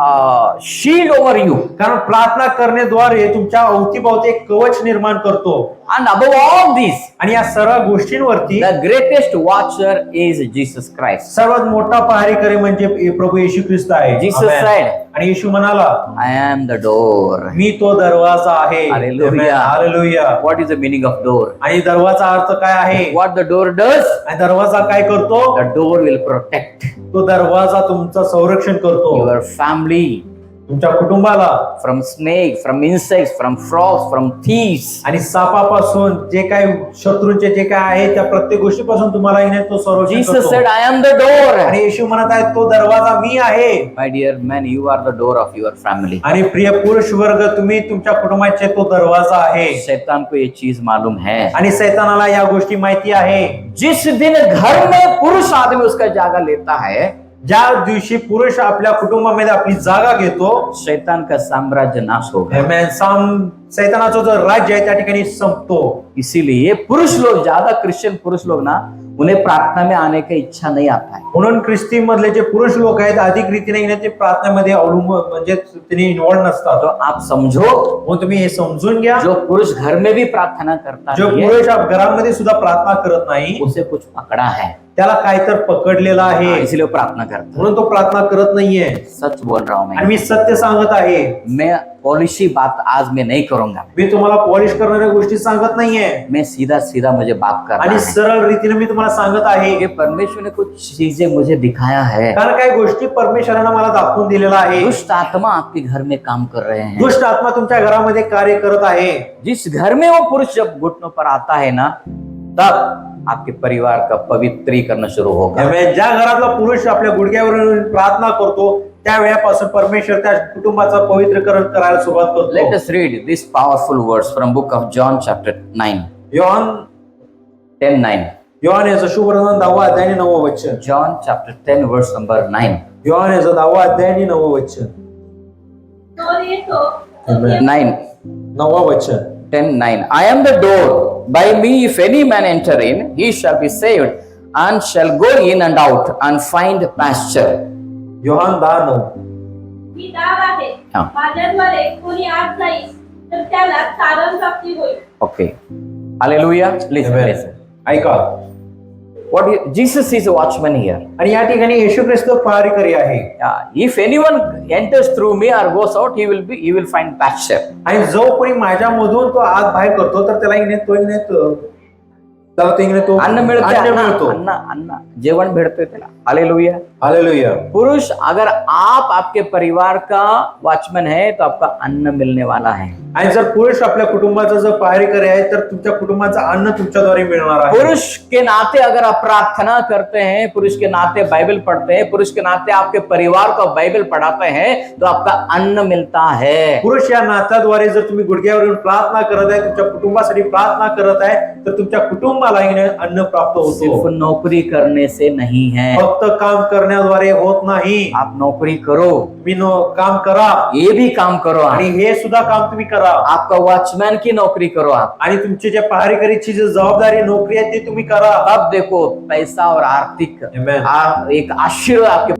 a shield over you. कारण प्रार्थना करण्याद्वारे तुमच्या अवतीभोवती एक कवच निर्माण करतो. And above all this, आणि या सर्व गोष्टींवरती the greatest watcher is Jesus Christ. सर्वात मोठा पहारेकरी म्हणजे प्रभू येशू ख्रिस्त आहे. Jesus आमेन. said, आणि येशू म्हणाला, I am the door. मी तो दरवाजा आहे. Hallelujah. Amen. Hallelujah. What is the meaning of door? आणि दरवाजा अर्थ काय आहे? What the door does? आणि दरवाजा काय करतो? The door will protect तो दरवाजा तुमचं संरक्षण करतो. your family तुमच्या कुटुंबाला from snakes, from insects, from frogs, from thieves. आणि सापापासून जे काय शत्रूंचे जे काय आहे त्या प्रत्येक गोष्टीपासून तुम्हाला येणे तो संरक्षण Jesus करतो. said, I am the door. आणि येशू म्हणत आहे, तो दरवाजा मी आहे. My dear man, you are the door of your family. आणि प्रिय पुरुष वर्ग, तुम्ही तुमच्या कुटुंबाचे तो दरवाजा आहे. शैतान को ये चीज मालूम है. आणि शैतानाला या गोष्टी माहिती आहे. जिस दिन घर में पुरुष आदमी उसका जागा लेता है, ज्या दिवशी पुरुष आपल्या कुटुंबामध्ये आपली जागा घेतो, शैतान का साम्राज्य नाश होगा. शैतानाचा जो राज्य आहे त्या ठिकाणी संपतो. इसीलिए पुरुष लोग, ज्यादा क्रिश्चियन पुरुष लोग ना, उन्हें प्रार्थना में आने की इच्छा नहीं आता है. म्हणून ख्रिस्ती मधले जे पुरुष लोक आहेत अधिक रीतीने येण्याचे प्रार्थनेमध्ये अवलंबून म्हणजे त्यांनी इन्व्हॉल्व नसतात. तो आप समझो, मग तुम्ही हे समजून घ्या, जो पुरुष घर में भी प्रार्थना करता जो नहीं है, पुरुष घरामध्ये सुद्धा प्रार्थना करत नाही, उसे कुछ पकड़ा है, त्याला काय तर पकडलेला आहे, इसलिए वो प्रार्थना करता म्हणून तो प्रार्थना करत नाहीये. है. सच बोल रहा हूँ आणि मैं. मी सत्य सांगत आहे. मैं पॉलिशी बात आज मैं नहीं करूंगा. मी तुम्हाला पॉलिश करणाऱ्या गोष्टी सांगत नाहीये. मैं सीधा सीधा मुझे बात करना आणि है. सरळ रीतीने मी तुम्हाला सांगत आहे. ये परमेश्वर ने कुछ चीजें मुझे दिखाया है. कारण काही गोष्टी परमेश्वरानं मला दाखवून दिलेला आहे. दुष्ट आत्मा आपके घर में काम कर रहे हैं. दुष्ट आत्मा तुमच्या घरामध्ये कार्य करत आहे. जिस घर में वो पुरुष जब घुटनों पर आता है ना, तब आपके परिवार का पवित्रीकरण शुरू होगा. त्यामुळे ज्या घरातला पुरुष आपल्या गुडघ्यावर प्रार्थना करतो, त्या वेळापासून परमेश्वर त्या कुटुंबाचं पवित्रीकरण करायला सुरुवात Let करतो. us read this powerful verse from book of John chapter 9. Yohan 10:9. Yohan याचा शुभवर्तमान 10वा अध्याय आणि 9वा वचन. John chapter 10 verse number 9. Yohan याचा 10वा अध्याय आणि 9वा वचन. तो येतो 9. 9वा वचन. 10:9. I am the door. By me if any man enter in, he shall be saved, and shall go in and out and find pasture. Yohan 10:9. मी दार आहे. हा. माझ्याद्वारे कोणी आत जाईल तर त्याला चारण प्राप्ती होईल Okay. Hallelujah. Listen, Amen. listen. ऐका. Jesus is a watchman here. आणि या ठिकाणी येशू ख्रिस्त पहारेकरी आहे. If anyone enters through me or goes out, he will find pasture. आणि जो कोणी माझ्यामधून तो आत बाहेर करतो तर त्याला अन्न मिळते, अन्न मिळतो. अन्न जेवण भेटते त्याला. हालेलुया. हालेलुया. पुरुष, अगर आप आपके परिवार का वॉचमैन है तो आपका अन्न मिलने वाला है. आणि जर पुरुष आपल्या कुटुंबाचा जर पहारेकरी आहे तर तुमच्या कुटुंबाचं अन्न तुमच्याद्वारे मिळणार आहे. पुरुष के नाते अगर आप प्रार्थना करते हैं, पुरुष के नाते बाइबल पढ़ते हैं, पुरुष के नाते आपके परिवार को बाइबल पढ़ाते हैं, तो आपका अन्न मिलता है. पुरुष या नात्याद्वारे जर तुम्ही गुडघ्यावर येऊन प्रार्थना करत आहे, तुमच्या कुटुंबासाठी प्रार्थना करत आहे, तर तुमच्या कुटुंबाला अन्न प्राप्त सिर्फ होतो. नौकरी करने से नहीं है. फक्त काम करण्याद्वारे होत नाही. आप नौकरी करो, काम करा, ये भी काम करो आप. आणि हे सुद्धा काम तुम्ही करा. आपका वॉचमैन की नौकरी करो आप. आणि तुमची जे पहारेकरीची जी जबाबदारी नोकरी आहे ती तुम्ही करा. अब देखो पैसा और आर्थिक Amen. एक आशीर्वाद आपके